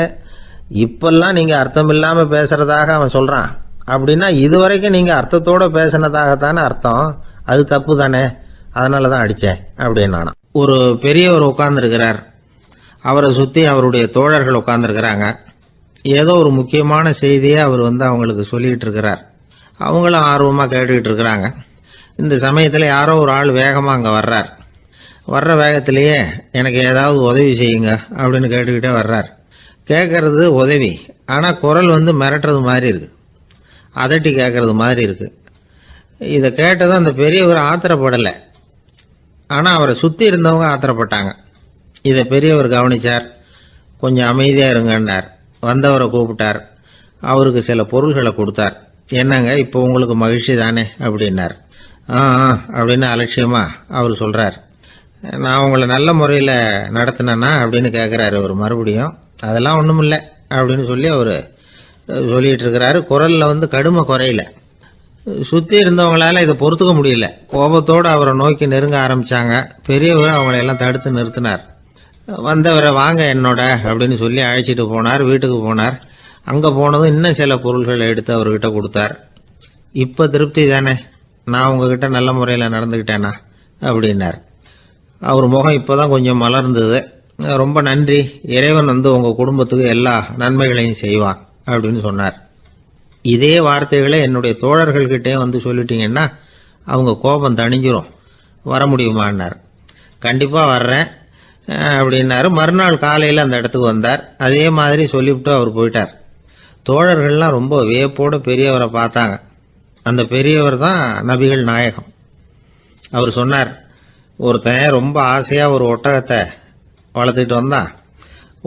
இப்பெல்லாம் நீங்கள் அர்த்தம் இல்லாமல் பேசுகிறதாக அவன் சொல்கிறான், அப்படின்னா இதுவரைக்கும் நீங்கள் அர்த்தத்தோடு பேசினதாகத்தானே அர்த்தம், அது தப்பு தானே, அதனால தான் அடித்தேன் அப்படின்னு நானாம். ஒரு பெரியவர் உட்கார்ந்துருக்கிறார். அவரை சுற்றி அவருடைய தோழர்கள் உட்கார்ந்துருக்கிறாங்க. ஏதோ ஒரு முக்கியமான செய்தியை அவர் வந்து அவங்களுக்கு சொல்லிக்கிட்டு இருக்கிறார். அவங்களும் ஆர்வமாக கேட்டுக்கிட்டு இருக்கிறாங்க. இந்த சமயத்தில் யாரோ ஒரு ஆள் வேகமாக அங்கே வர்றார். வர்ற வேகத்திலேயே எனக்கு ஏதாவது உதவி செய்யுங்க அப்படின்னு கேட்டுக்கிட்டே வர்றார். கேட்கறது உதவி, ஆனால் குரல் வந்து மிரட்டுறது மாதிரி இருக்கு, அதட்டி கேட்கறது மாதிரி இருக்கு. இதை கேட்டதும் அந்த பெரியவர் ஆத்திரப்படலை, ஆனால் அவரை சுற்றி இருந்தவங்க ஆத்திரப்பட்டாங்க. இதை பெரியவர் கவனிச்சார். கொஞ்சம் அமைதியாக இருங்கன்னார். வந்தவரை கூப்பிட்டார். அவருக்கு சில பொருள்களை கொடுத்தார். என்னங்க இப்போ உங்களுக்கு மகிழ்ச்சி தானே அப்படின்னார். ஆ அப்படின்னு அலட்சியமா அவர் சொல்கிறார். நான் உங்களை நல்ல முறையில் நடத்தினேன்னா அப்படின்னு கேட்குறாரு அவர் மறுபடியும். அதெல்லாம் ஒன்றும் இல்லை அப்படின்னு சொல்லி அவர் சொல்லிகிட்டு இருக்கிறாரு. குரலில் வந்து கடுமை குறையில. சுற்றி இருந்தவங்களால இதை பொறுத்துக்க முடியல. கோபத்தோடு அவரை நோக்கி நெருங்க ஆரம்பித்தாங்க. பெரியவர் அவங்களையெல்லாம் தடுத்து நிறுத்தினார். வந்தவரை வாங்க என்னோட அப்படின்னு சொல்லி அழைச்சிட்டு போனார். வீட்டுக்கு போனார். அங்கே போனதும் இன்னும் சில பொருள்களை எடுத்து அவர்கிட்ட கொடுத்தார். இப்போ திருப்தி தானே, நான் உங்ககிட்ட நல்ல முறையில் நடந்துக்கிட்டேனா அப்படின்னார். அவர் முகம் இப்போ தான் கொஞ்சம் மலர்ந்தது. ரொம்ப நன்றி, இறைவன் வந்து உங்கள் குடும்பத்துக்கு எல்லா நன்மைகளையும் செய்வான் அப்படின்னு சொன்னார். இதே வார்த்தைகளை என்னுடைய தோழர்கள்கிட்டே வந்து சொல்லிட்டீங்கன்னா அவங்க கோபம் தணிஞ்சிரும், வர முடியுமான்னார். கண்டிப்பாக வர்றேன் அப்படின்னாரு. மறுநாள் காலையில் அந்த இடத்துக்கு வந்தார். அதே மாதிரி சொல்லிவிட்டு அவர் போயிட்டார். தோழர்கள்லாம் ரொம்ப வியப்போடு பெரியவரை பார்த்தாங்க. அந்த பெரியவர் தான் நபிகள் நாயகம். அவர் சொன்னார், ஒருத்தன் ரொம்ப ஆசையாக ஒரு ஒட்டகத்தை வளர்த்துக்கிட்டு வந்தான்.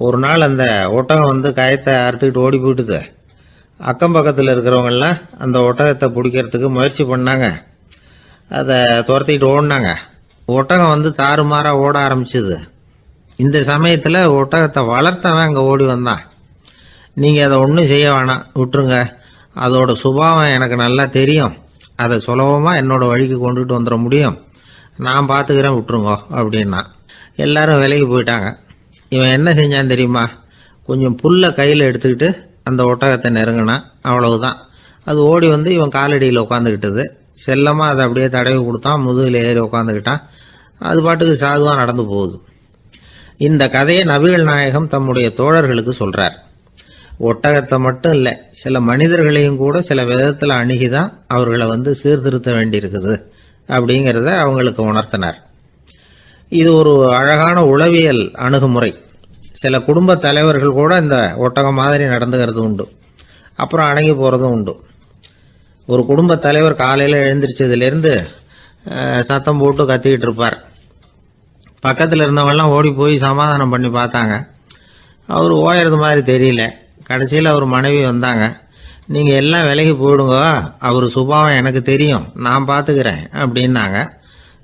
ஒரு நாள் அந்த ஒட்டகம் வந்து கயத்தை அறுத்துக்கிட்டு ஓடி போயிட்டுது. அக்கம் பக்கத்தில் இருக்கிறவங்கெல்லாம் அந்த ஒட்டகத்தை பிடிக்கிறதுக்கு முயற்சி பண்ணாங்க. அதை துரத்திக்கிட்டு ஓடினாங்க. ஒட்டகம் வந்து தாறுமாறாக ஓட ஆரம்பிச்சுது. இந்த சமயத்தில் ஒட்டகத்தை வளர்த்தவன் அங்கே ஓடி வந்தான். நீங்கள் அதை ஒன்றும் செய்ய வேணாம், விட்டுருங்க, அதோட சுபாவம் எனக்கு நல்லா தெரியும், அதை சுலபமாக என்னோட வழிக்கு கொண்டுட்டு வந்துட முடியும், நான் பார்த்துக்கிறேன், விட்டுருங்கோ அப்படின்னா. எல்லாரும் விலைக்கு போயிட்டாங்க. இவன் என்ன செஞ்சான் தெரியுமா? கொஞ்சம் புல்லை கையில் எடுத்துக்கிட்டு அந்த ஒட்டகத்தை நெருங்கினான். அவ்வளவுதான். அது ஓடி வந்து இவன் காலடியில் உட்காந்துக்கிட்டது. செல்லமாக அதை அப்படியே தடவி கொடுத்தான். முதுகில் ஏறி உட்காந்துக்கிட்டான். அது பாட்டுக்கு சாதுவாக நடந்து போகுது. இந்த கதையை நபிகள் நாயகம் தம்முடைய தோழர்களுக்கு சொல்றார். ஒட்டகத்தை மட்டும் இல்லை, சில மனிதர்களையும் கூட சில விதத்தில் அணுகிதான் அவர்களை வந்து சீர்திருத்த வேண்டியிருக்குது அப்படிங்கிறத அவங்களுக்கு உணர்த்தினார். இது ஒரு அழகான உளவியல் அணுகுமுறை. சில குடும்ப தலைவர்கள் கூட இந்த ஒட்டகம் மாதிரி நடந்துக்கிறது உண்டு, அப்புறம் அடங்கி போகிறதும் உண்டு. ஒரு குடும்ப தலைவர் காலையில் எழுந்திரிச்சதுலேருந்து சத்தம் போட்டு கத்திக்கிட்டு இருப்பார். பக்கத்தில் இருந்தவங்கெல்லாம் ஓடி போய் சமாதானம் பண்ணி பார்த்தாங்க. அவர் ஓயறது மாதிரி தெரியல. கடைசியில் அவர் மனைவி வந்தாங்க. நீங்கள் எல்லாம் விலகி போயிடுங்க, அவர் சுபாவம் எனக்கு தெரியும், நான் பார்த்துக்கிறேன் அப்படின்னாங்க.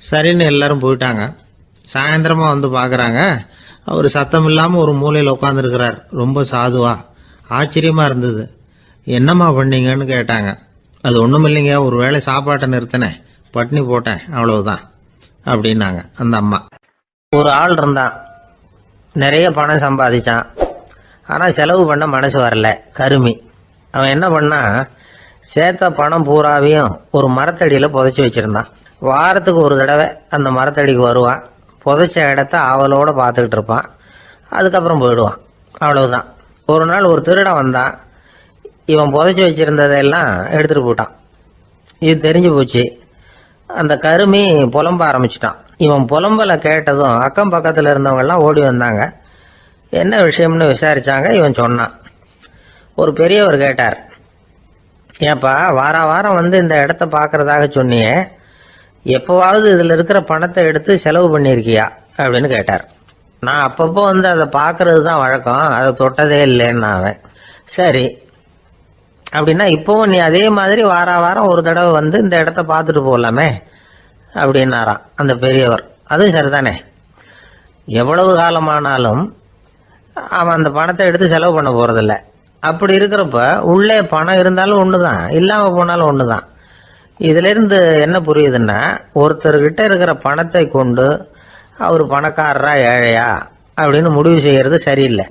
சரின்னு எல்லாரும் போயிட்டாங்க. சாயந்தரமாக வந்து பார்க்குறாங்க, அவர் சத்தம் இல்லாமல் ஒரு மூலையில் உட்காந்துருக்கிறார். ரொம்ப சாதுவா. ஆச்சரியமாக இருந்தது. என்னம்மா பண்ணீங்கன்னு கேட்டாங்க. அது ஒன்றும் இல்லைங்க, ஒரு வேளை சாப்பாட்டை நிறுத்தினேன், பட்னி போட்டேன், அவ்வளவுதான் அப்படின்னாங்க அந்த அம்மா. ஒரு ஆள் இருந்தான், நிறைய பணம் சம்பாதிச்சான். ஆனால் செலவு பண்ண மனசு வரல, கருமி. அவன் என்ன பண்ணா, சேர்த்த பணம் பூராவையும் ஒரு மரத்தடியில் புதைச்சி வச்சுருந்தான். வாரத்துக்கு ஒரு தடவை அந்த மரத்தடிக்கு வருவான். புதைச்ச இடத்த ஆவலோடு பார்த்துக்கிட்டு இருப்பான். அதுக்கப்புறம் போயிடுவான். அவ்வளவுதான். ஒரு நாள் ஒரு திருடன் வந்தான். இவன் புதைச்சி வச்சுருந்ததெல்லாம் எடுத்துகிட்டு போட்டான். இது தெரிஞ்சு போச்சு. அந்த கருமி புலம்ப ஆரம்பிச்சிட்டான். இவன் புலம்பலை கேட்டதும் அக்கம் பக்கத்தில் இருந்தவங்கெல்லாம் ஓடி வந்தாங்க. என்ன விஷயம்னு விசாரித்தாங்க. இவன் சொன்னான். ஒரு பெரியவர் கேட்டார், ஏப்பா வாரம் வந்து இந்த இடத்த பார்க்கறதாக சொன்னியே, எப்போவாவது இதில் இருக்கிற பணத்தை எடுத்து செலவு பண்ணியிருக்கியா அப்படின்னு கேட்டார். நான் அப்பப்போ வந்து அதை பார்க்கறது தான் வழக்கம், அதை தொட்டதே இல்லைன்னு அவன். சரி அப்படின்னா இப்போவும் நீ அதே மாதிரி வாரம் ஒரு தடவை வந்து இந்த இடத்த பார்த்துட்டு போகலாமே அப்படின்னாராம் அந்த பெரியவர். அதுவும் சரிதானே, எவ்வளவு காலமானாலும் அவன் அந்த பணத்தை எடுத்து செலவு பண்ண போகிறதில்ல. அப்படி இருக்கிறப்ப உள்ளே பணம் இருந்தாலும் ஒன்று தான், இல்லாமல் போனாலும் ஒன்று தான். இதிலிருந்து என்ன புரியுதுன்னா, ஒருத்தர்கிட்ட இருக்கிற பணத்தை கொண்டு அவர் பணக்காரரா ஏழையா அப்படின்னு முடிவு செய்கிறது சரியில்லை.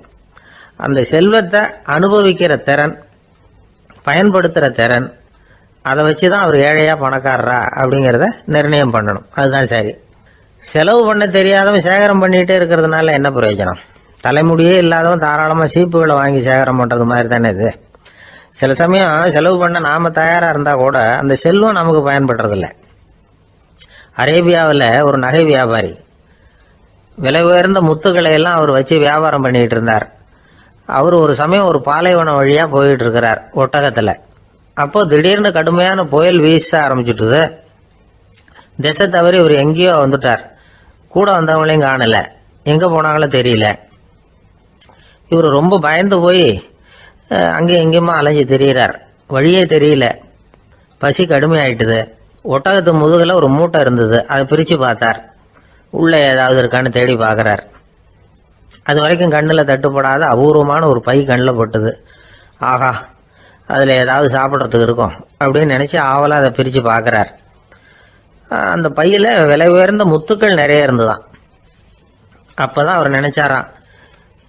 அந்த செல்வத்தை அனுபவிக்கிற திறன், பயன்படுத்துகிற திறன், அதை வச்சு தான் அவர் ஏழையா பணக்காரரா அப்படிங்கிறத நிர்ணயம் பண்ணணும். அதுதான் சரி. செலவு பண்ண தெரியாதவன் சேகரம் பண்ணிகிட்டே இருக்கிறதுனால என்ன பிரயோஜனம்? தலைமுடியே இல்லாதவன் தாராளமாக சீப்புகளை வாங்கி சேகரம் பண்ணுறது மாதிரி தானே இது. சில சமயம் செலவு பண்ண நாம் தயாராக இருந்தால் கூட அந்த செல்வம் நமக்கு பயன்படுறதில்ல. அரேபியாவில் ஒரு நகை வியாபாரி விலை உயர்ந்த முத்துக்களை எல்லாம் அவர் வச்சு வியாபாரம் பண்ணிகிட்டு இருந்தார். அவர் ஒரு சமயம் ஒரு பாலைவனம் வழியா போயிட்டு இருக்கிறார் ஒட்டகத்துல. அப்போ திடீர்னு கடுமையான புயல் வீச ஆரம்பிச்சுட்டுது. திசை தவறி இவர் எங்கேயோ வந்துட்டார். கூட வந்தவங்களையும் காணல, எங்க போனாங்களோ தெரியல. இவர் ரொம்ப பயந்து போய் அங்கேயும் எங்கேயுமா அலைஞ்சு திரியிறார். வழியே தெரியல. பசி கடுமையாயிட்டுது. ஒட்டகத்து முதுகுல ஒரு மூட்டை இருந்தது. அதை பிரிச்சு பார்த்தார். உள்ள ஏதாவது இருக்கான்னு தேடி பார்க்கறார். அது வரைக்கும் கண்ணில் தட்டுப்படாத அபூர்வமான ஒரு பை கண்ணில் பட்டுது. ஆஹா, அதில் ஏதாவது சாப்பிட்றதுக்கு இருக்கும் அப்படின்னு நினச்சி ஆவலாக அதை பிரித்து பார்க்குறார். அந்த பையில் விலை உயர்ந்த முத்துக்கள் நிறைய இருந்துதான். அப்போ தான் அவர் நினச்சாராம்,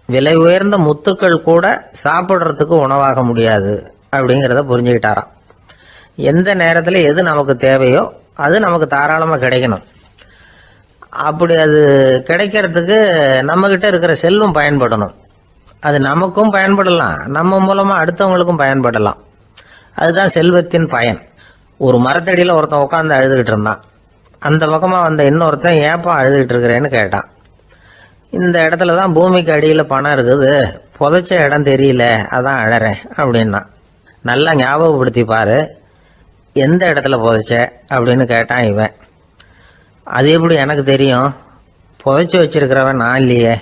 விலை உயர்ந்த முத்துக்கள் கூட சாப்பிட்றதுக்கு உணவாக முடியாது அப்படிங்கிறத புரிஞ்சுக்கிட்டாராம். எந்த நேரத்தில் எது நமக்கு தேவையோ அது நமக்கு தாராளமாக கிடைக்கணும். அப்படி அது கிடைக்கிறதுக்கு நம்மக்கிட்ட இருக்கிற செல்வம் பயன்படணும். அது நமக்கும் பயன்படலாம், நம்ம மூலமாக அடுத்தவங்களுக்கும் பயன்படலாம். அதுதான் செல்வத்தின் பயன். ஒரு மரத்தடியில் ஒருத்தன் உட்காந்து அழுதுகிட்டு இருந்தான். அந்த பக்கமாக வந்த இன்னொருத்தன் ஏப்பா அழுதுகிட்டு இருக்கிறேன்னு கேட்டான். இந்த இடத்துல தான் பூமிக்கு அடியில் பணம் இருக்குது, புதைச்ச இடம் தெரியல, அதான் அழறேன் அப்படின்னா. நல்லா ஞாபகப்படுத்தி பாரு, எந்த இடத்துல புதைச்ச அப்படின்னு கேட்டான் இவன். அது எப்படி எனக்கு தெரியும், புதைச்சி வச்சிருக்கிறவன் நான் இல்லையே,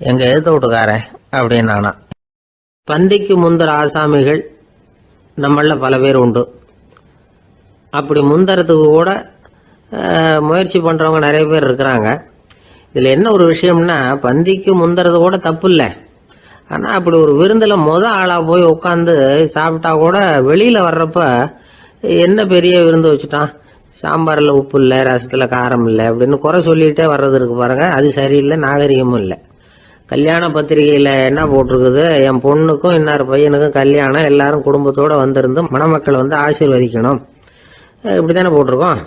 எங்க எழுத்து வீட்டுக்காரன் அப்படின்னானா. பந்திக்கு முந்தர ஆசாமிகள் நம்மள பல பேர் உண்டு. அப்படி முந்தறதுக்கு கூட முயற்சி பண்றவங்க நிறைய பேர் இருக்கிறாங்க. இதுல என்ன ஒரு விஷயம்னா, பந்திக்கு முந்தறது கூட தப்பு இல்லை. ஆனா அப்படி ஒரு விருந்துல ஆளா போய் உட்காந்து சாப்பிட்டா கூட வெளியில வர்றப்ப என்ன பெரிய விருந்து வச்சுட்டான், சாம்பாரில் உப்பு இல்லை, ரசத்தில் காரம் இல்லை அப்படின்னு குறை சொல்லிகிட்டே வர்றது இருக்கு பாருங்க, அது சரியில்லை, நாகரிகமும் இல்லை. கல்யாண பத்திரிகையில் என்ன போட்டிருக்குது, என் பொண்ணுக்கும் இன்னார் பையனுக்கும் கல்யாணம், எல்லாரும் குடும்பத்தோடு வந்திருந்து மணமக்கள் வந்து ஆசீர்வதிக்கணும், இப்படி தானே போட்டிருக்கோம்.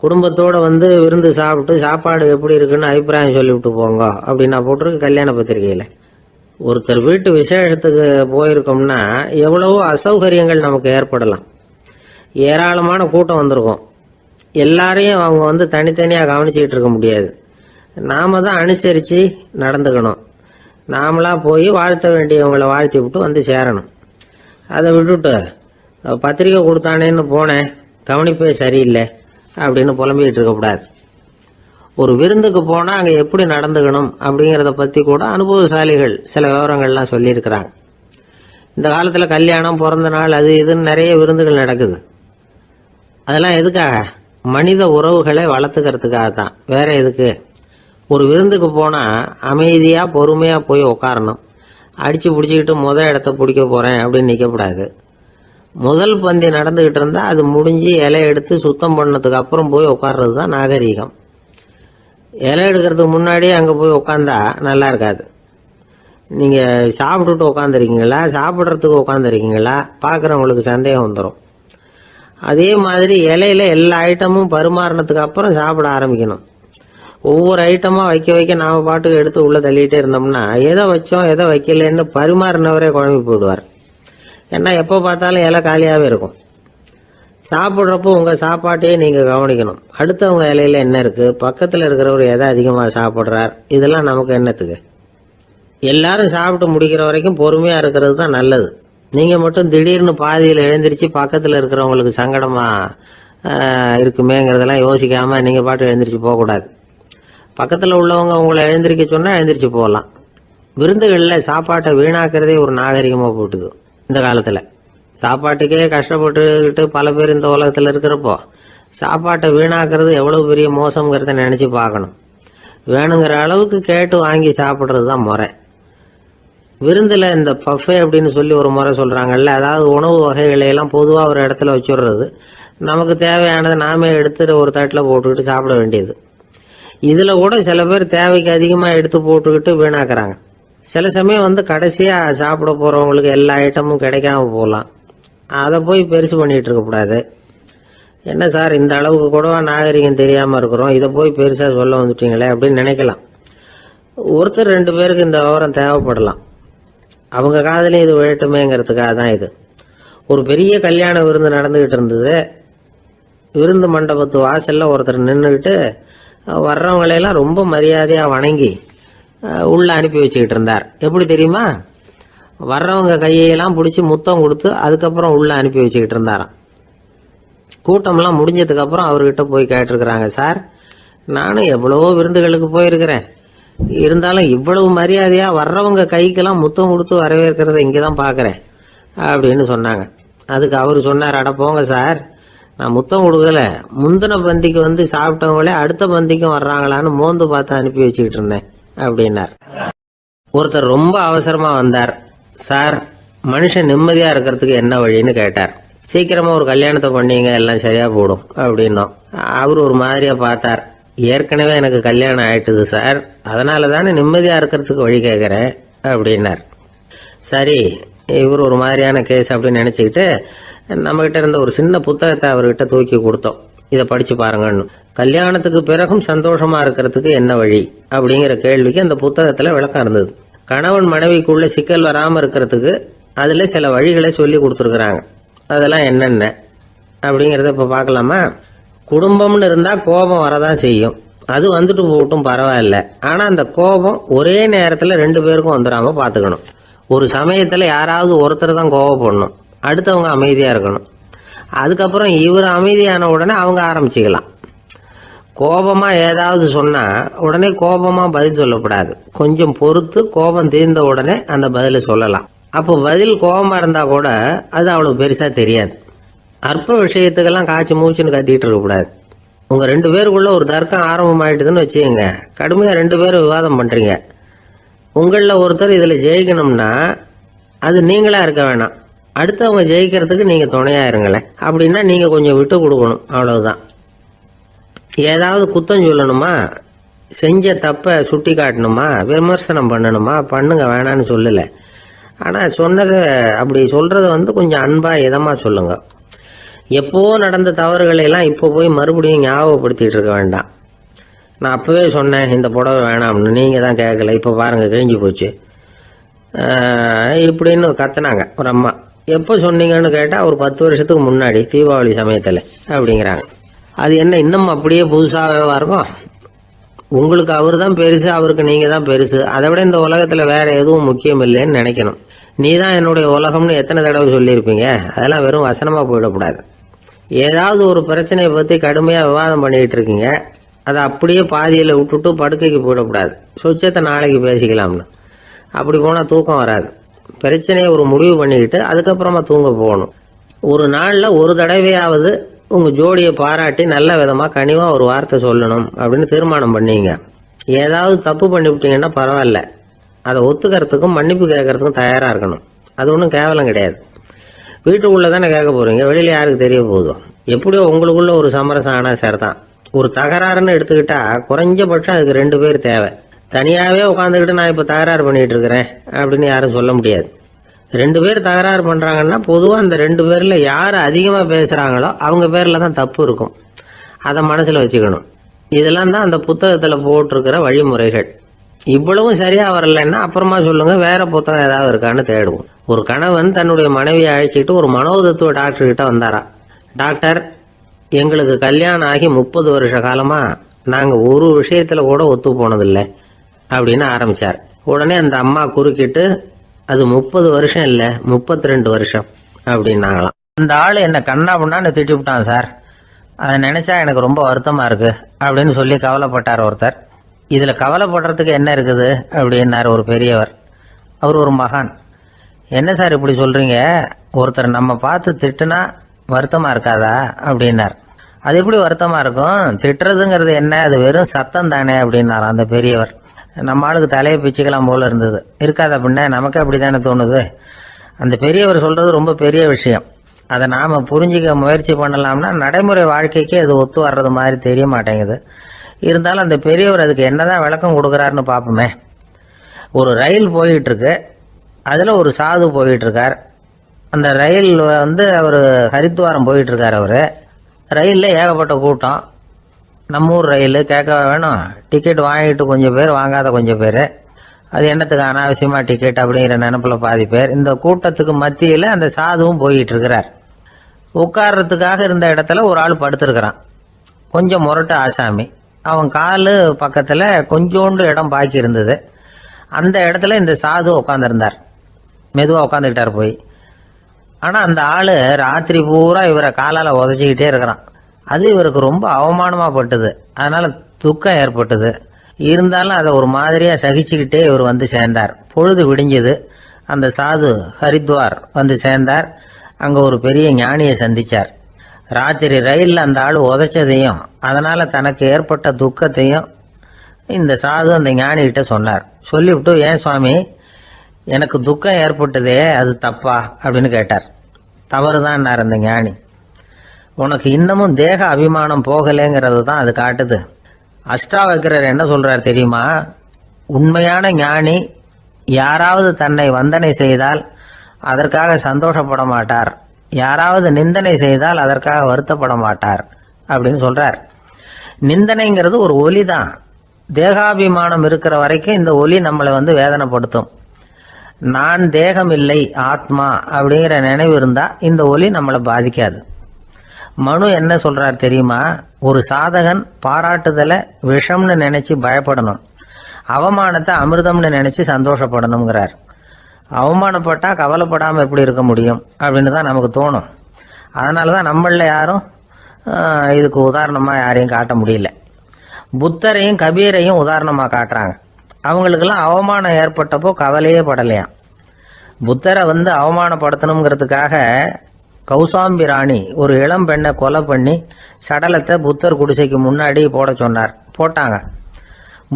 குடும்பத்தோடு வந்து விருந்து சாப்பிட்டு சாப்பாடு எப்படி இருக்குன்னு அபிப்பிராயம் சொல்லிவிட்டு போங்க அப்படின்னா போட்டிருக்கு கல்யாண பத்திரிகையில். ஒருத்தர் வீட்டு விசேஷத்துக்கு போயிருக்கோம்னா எவ்வளவோ அசௌகரியங்கள் நமக்கு ஏற்படலாம். ஏராளமான கூட்டம் வந்திருக்கும். எல்லாரையும் அவங்க வந்து தனித்தனியாக கவனிச்சுக்கிட்டு இருக்க முடியாது. நாம தான் அனுசரித்து நடந்துக்கணும். நாமளாக போய் வாழ்த்த வேண்டியவங்களை வாழ்த்தி விட்டு வந்து சேரணும். அதை விட்டுட்டு பத்திரிக்கை கொடுத்தானேன்னு போனேன், கவனிப்பே சரியில்லை அப்படின்னு புலம்பிக்கிட்டு இருக்கக்கூடாது. ஒரு விருந்துக்கு போனால் அங்கே எப்படி நடந்துக்கணும் அப்படிங்கிறத பற்றி கூட அனுபவசாலிகள் சில விவரங்கள்லாம் சொல்லியிருக்கிறாங்க. இந்த காலத்தில் கல்யாணம், பிறந்த நாள், அது இதுன்னு நிறைய விருந்துகள் நடக்குது. அதெல்லாம் எதுக்காக? மனித உறவுகளை வளர்த்துக்கிறதுக்காக தான், வேற எதுக்கு? ஒரு விருந்துக்கு போனால் அமைதியாக பொறுமையாக போய் உட்காரணும். அடித்து பிடிச்சிக்கிட்டு இடத்த பிடிக்க போகிறேன் அப்படின்னு நிற்கக்கூடாது. முதல் பந்தி நடந்துக்கிட்டு இருந்தால் அது முடிஞ்சு இலை எடுத்து சுத்தம் பண்ணதுக்கு அப்புறம் போய் உட்கார்றது தான் நாகரீகம். இலை எடுக்கிறதுக்கு முன்னாடியே அங்கே போய் உட்காந்தா நல்லா இருக்காது. நீங்கள் சாப்பிட்டுட்டு உட்காந்துருக்கீங்களா, சாப்பிட்றதுக்கு உட்காந்துருக்கீங்களா, பார்க்குறவங்களுக்கு சந்தேகம் வந்துடும். அதே மாதிரி இலையில எல்லா ஐட்டமும் பரிமாறினதுக்கு அப்புறம் சாப்பிட ஆரம்பிக்கணும். ஒவ்வொரு ஐட்டமாக வைக்க வைக்க நாம் பாட்டுக்கு எடுத்து உள்ளே தள்ளிகிட்டே இருந்தோம்னா எதை வச்சோம் எதை வைக்கலன்னு பரிமாறினவரே குழம்பி போயிடுவார். ஏன்னா எப்போ பார்த்தாலும் இலை காலியாகவே இருக்கும். சாப்பிட்றப்போ உங்கள் சாப்பாட்டையே நீங்கள் கவனிக்கணும். அடுத்தவங்க இலையில என்ன இருக்குது, பக்கத்தில் இருக்கிறவர் எதை அதிகமாக சாப்பிட்றார், இதெல்லாம் நமக்கு என்னத்துக்கு? எல்லாரும் சாப்பிட்டு முடிக்கிற வரைக்கும் பொறுமையாக இருக்கிறது தான் நல்லது. நீங்கள் மட்டும் திடீர்னு பாதியில் எழுந்திரிச்சு பக்கத்தில் இருக்கிறவங்களுக்கு சங்கடமாக இருக்குமேங்கிறதெல்லாம் யோசிக்காமல் நீங்கள் பாட்டு எழுந்திரிச்சு போகக்கூடாது. பக்கத்தில் உள்ளவங்க உங்களை எழுந்திரிக்க சொன்னால் எழுந்திரிச்சு போகலாம். விருந்துகளில் சாப்பாட்டை வீணாக்கிறதே ஒரு நாகரிகமாக போட்டுது. இந்த காலத்தில் சாப்பாட்டுக்கே கஷ்டப்பட்டுக்கிட்டு பல பேர் இந்த உலகத்தில் இருக்கிறப்போ சாப்பாட்டை வீணாக்கிறது எவ்வளோ பெரிய மோசங்கிறத நினச்சி பார்க்கணும். வேணுங்கிற அளவுக்கு கேட்டு வாங்கி சாப்பிட்றது தான் முறை. விருந்தில் இந்த பஃபே அப்படின்னு சொல்லி ஒரு முறை சொல்கிறாங்கல்ல, அதாவது உணவு வகைகளையெல்லாம் பொதுவாக ஒரு இடத்துல வச்சுடுறது, நமக்கு தேவையானதை நாமே எடுத்துட்டு ஒரு தட்டில் போட்டுக்கிட்டு சாப்பிட வேண்டியது. இதில் கூட சில பேர் தேவைக்கு அதிகமாக எடுத்து போட்டுக்கிட்டு வீணாக்குறாங்க. சில சமயம் வந்து கடைசியாக சாப்பிட போகிறவங்களுக்கு எல்லா ஐட்டமும் கிடைக்காம போகலாம். அதை போய் பெருசு பண்ணிகிட்டு இருக்கக்கூடாது. என்ன சார் இந்த அளவுக்கு கூடவா நாகரிகம் தெரியாமல் இருக்கிறோம், இதை போய் பெருசாக சொல்ல வந்துட்டீங்களே அப்படின்னு நினைக்கலாம். ஒருத்தர் 2 பேருக்கு இந்த விவரம் தேவைப்படலாம். அவங்க காதலையும் இது விழட்டுமேங்கிறதுக்காக தான் இது. ஒரு பெரிய கல்யாண விருந்து நடந்துக்கிட்டு இருந்தது. விருந்து மண்டபத்து வாசலில் ஒருத்தர் நின்றுக்கிட்டு வர்றவங்களையெல்லாம் ரொம்ப மரியாதையாக வணங்கி உள்ளே அனுப்பி வச்சுக்கிட்டு இருந்தார். எப்படி தெரியுமா? வர்றவங்க கையெல்லாம் பிடிச்சி முத்தம் கொடுத்து அதுக்கப்புறம் உள்ள அனுப்பி வச்சுக்கிட்டு இருந்தாராம். கூட்டம்லாம் முடிஞ்சதுக்கு அப்புறம் அவர்கிட்ட போய் கேட்டிருக்கிறாங்க, சார் நானும் எவ்வளவோ விருந்துகளுக்கு போயிருக்கிறேன், இருந்தாலும் இவ்வளவு மரியாதையா வர்றவங்க கைக்கெல்லாம் முத்தம் கொடுத்து வரவேற்கிறத இங்கதான் பாக்குறேன் அப்படின்னு சொன்னாங்க. அதுக்கு அவர் சொன்னார், அட போங்க சார், நான் முத்தம் கொடுக்கல, முந்தின பந்திக்கு வந்து சாப்பிட்டவங்களே அடுத்த பந்திக்கும் வர்றாங்களான்னு மோந்து பார்த்து அனுப்பி வச்சுக்கிட்டு இருந்தேன் அப்படின்னார். ஒருத்தர் ரொம்ப அவசரமா வந்தார். சார் மனுஷன் நிம்மதியா இருக்கிறதுக்கு என்ன வழின்னு கேட்டார். சீக்கிரமா ஒரு கல்யாணத்தை பண்ணீங்க, எல்லாம் சரியா போடும் அப்படின்னோம். அவர் ஒரு மாதிரியா பார்த்தார். ஏற்கனவே எனக்கு கல்யாணம் ஆயிட்டுது சார், அதனால தானே நிம்மதியா இருக்கிறதுக்கு வழி கேட்கிறேன் அப்படின்னார். சரி, இவர் ஒரு மாதிரியான கேஸ் அப்படின்னு நினைச்சுக்கிட்டு நம்மகிட்ட இருந்த ஒரு சின்ன புத்தகத்தை அவர்கிட்ட தூக்கி கொடுத்தோம். இதை படிச்சு பாருங்கன்னு. கல்யாணத்துக்கு பிறகும் சந்தோஷமா இருக்கிறதுக்கு என்ன வழி அப்படிங்கிற கேள்விக்கு அந்த புத்தகத்துல விளக்கம் இருந்தது. கணவன் மனைவிக்குள்ள சிக்கல் வராம இருக்கிறதுக்கு அதுல சில வழிகளை சொல்லி கொடுத்துருக்குறாங்க. அதெல்லாம் என்னென்ன அப்படிங்கிறத இப்ப பார்க்கலாமா? குடும்பம்னு இருந்தா கோபம் வரதான் செய்யும், அது வந்துட்டு போகட்டும் பரவாயில்ல. ஆனா அந்த கோபம் ஒரே நேரத்துல 2 பேருக்கும் வந்துடாம பாத்துக்கணும். ஒரு சமயத்துல யாராவது ஒருத்தர் தான் கோபப்படணும், அடுத்தவங்க அமைதியா இருக்கணும். அதுக்கப்புறம் இவர் அமைதியான உடனே அவங்க ஆரம்பிச்சுக்கலாம். கோபமா ஏதாவது சொன்னா உடனே கோபமா பதில் சொல்லக்கூடாது. கொஞ்சம் பொறுத்து கோபம் தீர்ந்த உடனே அந்த பதில சொல்லலாம். அப்போ பதில் கோபமா இருந்தா கூட அது அவ்வளவு பெருசா தெரியாது. அற்ப விஷயத்துக்கெல்லாம் காய்ச்சி மூச்சுன்னு கத்திட்டு இருக்கக்கூடாது. உங்க 2 பேருக்குள்ள ஒரு தர்க்கம் ஆரம்பமாயிட்டுதுன்னு வச்சுக்கோங்க, கடுமையா 2 பேரும் விவாதம் பண்றீங்க. உங்களில் ஒருத்தர் இதுல ஜெயிக்கணும்னா அது நீங்களா இருக்க வேணாம், அடுத்தவங்க ஜெயிக்கிறதுக்கு நீங்க துணையா இருங்களேன். அப்படின்னா நீங்க கொஞ்சம் விட்டு கொடுக்கணும், அவ்வளவுதான். ஏதாவது குத்தம் சொல்லணுமா, செஞ்ச தப்ப சுட்டி காட்டணுமா, விமர்சனம் பண்ணணுமா, பண்ணுங்க, வேணான்னு சொல்லல. ஆனா சொன்னதை அப்படி சொல்றத வந்து கொஞ்சம் அன்பா இதமா சொல்லுங்க. எப்போ நடந்த தவறுகளை எல்லாம் இப்போ போய் மறுபடியும் ஞாபகப்படுத்திட்டு இருக்க வேண்டாம். நான் அப்பவே சொன்னேன் இந்த புடவை வேணாம்னு, நீங்க தான் கேட்கல, இப்போ பாருங்க கிழிஞ்சு போச்சு இப்படின்னு கத்துனாங்க ஒரு அம்மா. எப்போ சொன்னீங்கன்னு கேட்டா ஒரு 10 வருஷத்துக்கு முன்னாடி தீபாவளி சமயத்துல அப்படிங்கிறாங்க. அது என்ன இன்னும் அப்படியே புதுசாகவா இருக்கும்? உங்களுக்கு அவர் தான் பெருசு, அவருக்கு நீங்க தான் பெருசு. அதை விட இந்த உலகத்துல வேற எதுவும் முக்கியம் இல்லைன்னு நினைக்கணும். நீ தான் என்னுடைய உலகம்னு எத்தனை தடவை சொல்லியிருப்பீங்க? அதெல்லாம் வெறும் வசனமா போயிடக்கூடாது. ஏதாவது ஒரு பிரச்சனையை பத்தி கடுமையா விவாதம் பண்ணிட்டு இருக்கீங்க, அதை அப்படியே பாதியில விட்டுட்டு படுக்கைக்கு போயிடக்கூடாது. சொச்சத்தை நாளைக்கு பேசிக்கலாம்னு. அப்படி போனா தூக்கம் வராது. பிரச்சனையை ஒரு முடிவு பண்ணிக்கிட்டு அதுக்கப்புறமா தூங்க போகணும். ஒரு நாள்ல ஒரு தடவையாவது உங்க ஜோடியை பாராட்டி நல்ல விதமா கனிவா ஒரு வார்த்தை சொல்லணும் அப்படின்னு தீர்மானம் பண்ணீங்க. ஏதாவது தப்பு பண்ணிவிட்டீங்கன்னா பரவாயில்ல, அதை ஒத்துக்கிறதுக்கும் மன்னிப்பு கேட்கறதுக்கும் தயாரா இருக்கணும். அது ஒன்றும் கேவலம் கிடையாது. வீட்டுக்குள்ள தானே கேட்க போறீங்க, வெளியில யாருக்கு தெரிய போதும்? எப்படியோ உங்களுக்குள்ள ஒரு சமரசம் ஆனா சரிதான். ஒரு தகராறுன்னு எடுத்துக்கிட்டா குறைஞ்சபட்சம் அதுக்கு 2 பேர் தேவை. தனியாவே உட்காந்துக்கிட்டு நான் இப்ப தகராறு பண்ணிட்டு இருக்கிறேன் அப்படின்னு யாரும் சொல்ல முடியாது. 2 பேர் தகராறு பண்றாங்கன்னா பொதுவா அந்த 2 பேர்ல யாரு அதிகமா பேசுறாங்களோ அவங்க பேர்ல தான் தப்பு இருக்கும். அதை மனசுல வச்சுக்கணும். இதெல்லாம் தான் அந்த புத்தகத்துல போட்டிருக்கிற வழிமுறைகள். இவ்வளவும் சரியா வரலன்னா அப்புறமா சொல்லுங்க, வேற புத்தகம் ஏதாவது இருக்கான்னு தேடுவோம். ஒரு கணவன் தன்னுடைய மனைவியை அழைச்சிட்டு ஒரு மனோதத்துவ டாக்டர் கிட்ட வந்தாரா. டாக்டர், எங்களுக்கு கல்யாணம் ஆகி 30 வருஷ காலமா நாங்க ஒரு விஷயத்துல கூட ஒத்து போனதில்லை அப்படின்னு ஆரம்பிச்சார். உடனே அந்த அம்மா குறுக்கிட்டு, அது 30 வருஷம் இல்ல 32 வருஷம் அப்படின்னாங்களாம். அந்த ஆளு என்ன கண்ணா பண்ணான்னு திட்டி விட்டான் சார், அதை நினைச்சா எனக்கு ரொம்ப வருத்தமா இருக்கு அப்படின்னு சொல்லி கவலைப்பட்டார் ஒருத்தர். இதுல கவலைப்படுறதுக்கு என்ன இருக்குது அப்படின்னாரு ஒரு பெரியவர். அவர் ஒரு மகான். என்ன சார் இப்படி சொல்றீங்க, ஒருத்தர் நம்ம பார்த்து திட்டுனா வருத்தமா இருக்காதா அப்படின்னார். அது எப்படி வருத்தமா இருக்கும், திட்டுறதுங்கிறது என்ன, அது வெறும் சத்தம் தானே அப்படின்னார் அந்த பெரியவர். நம்ம ஆளுக்கு தலையை பிச்சுக்கலாம் போல இருந்தது. இருக்காது அப்படின்னா நமக்கு அப்படித்தானே தோணுது. அந்த பெரியவர் சொல்றது ரொம்ப பெரிய விஷயம். அதை நாம புரிஞ்சிக்க முயற்சி பண்ணலாம்னா நடைமுறை வாழ்க்கைக்கு அது ஒத்து வர்றது மாதிரி தெரிய மாட்டேங்குது. இருந்தாலும் அந்த பெரியவர் அதுக்கு என்னதான் விளக்கம் கொடுக்குறாருன்னு பார்ப்போமே. ஒரு ரயில் போயிட்டு இருக்கு, அதுல ஒரு சாது போயிட்டு இருக்கார். அந்த ரயில் வந்து அவர் ஹரித்வாரம் போயிட்டு இருக்கார். அவரு ரயில்ல ஏகப்பட்ட கூட்டம். நம்ம ஊர் ரயில் கேட்க வேணும், டிக்கெட் வாங்கிட்டு கொஞ்சம் பேர், வாங்காத கொஞ்சம் பேர். அது என்னத்துக்கு அனாவசியமா டிக்கெட் அப்படிங்கிற நினைப்புல பாதி பேர். இந்த கூட்டத்துக்கு மத்தியில அந்த சாதுவும் போயிட்டு இருக்கிறார். உட்கார்றதுக்காக இருந்த இடத்துல ஒரு ஆள் படுத்திருக்கிறான், கொஞ்சம் முரட்டு ஆசாமி. அவன் காலு பக்கத்துல கொஞ்சோண்டு இடம் பாக்கி இருந்தது. அந்த இடத்துல இந்த சாது உட்கார்ந்திருந்தார். மெதுவாக உட்காந்துக்கிட்டார் போய். ஆனால் அந்த ஆள் ராத்திரி பூரா இவரை காலால் உதச்சிக்கிட்டே இருக்கிறான். அது இவருக்கு ரொம்ப அவமானமாக பட்டுது. அதனால் துக்கம் ஏற்பட்டது. இருந்தாலும் அதை ஒரு மாதிரியாக சகிச்சுக்கிட்டே இவர் வந்து சேர்ந்தார். பொழுது விடிஞ்சது. அந்த சாது ஹரித்வார் வந்து சேர்ந்தார். அங்கே ஒரு பெரிய ஞானியை சந்திச்சார். ராத்திரி ரயிலில் அந்த ஆள் உதைச்சதையும் அதனால் தனக்கு ஏற்பட்ட துக்கத்தையும் இந்த சாது அந்த ஞானிகிட்ட சொன்னார். சொல்லிவிட்டு, ஏன் சுவாமி, எனக்கு துக்கம் ஏற்பட்டதே அது தப்பா அப்படின்னு கேட்டார். தவறுதான்னார் அந்த ஞானி. உனக்கு இன்னமும் தேக அபிமானம் போகலைங்கிறது தான் அது காட்டுது. அஷ்டாவக்ரர் என்ன சொல்றார் தெரியுமா? உண்மையான ஞானி யாராவது தன்னை வந்தனை செய்தால் அதற்காக சந்தோஷப்பட மாட்டார், யாராவது நிந்தனை செய்தால் அதற்காக வருத்தப்பட மாட்டார் அப்படின்னு சொல்றார். நிந்தனைங்கிறது ஒரு ஒலி தான். தேகாபிமானம் இருக்கிற வரைக்கும் இந்த ஒலி நம்மளை வந்து வேதனைப்படுத்தும். நான் தேகம் இல்லை, ஆத்மா அப்படிங்கிற நினைவு இருந்தா இந்த ஒலி நம்மளை பாதிக்காது. மனு என்ன சொல்றார் தெரியுமா? ஒரு சாதகன் பாராட்டுதலை விஷம்னு நினைச்சு பயப்படணும், அவமானத்தை அமிர்தம்னு நினைச்சு சந்தோஷப்படணுங்கிறார். அவமானப்பட்டா கவலைப்படாம எப்படி இருக்க முடியும் அப்படின்னு தான் நமக்கு தோணும். அதனாலதான் நம்மள யாரும் இதுக்கு உதாரணமா யாரையும் காட்ட முடியல. புத்தரையும் கபீரையும் உதாரணமா காட்டுறாங்க. அவங்களுக்கெல்லாம் அவமானம் ஏற்பட்டப்போ கவலையே படலையாம். புத்தரை வந்து அவமானப்படுத்தணுங்கிறதுக்காக கௌசாம்பி ராணி ஒரு இளம் பெண்ணை கொலை பண்ணி சடலத்தை புத்தர் குடிசைக்கு முன்னாடி போட சொன்னார். போட்டாங்க.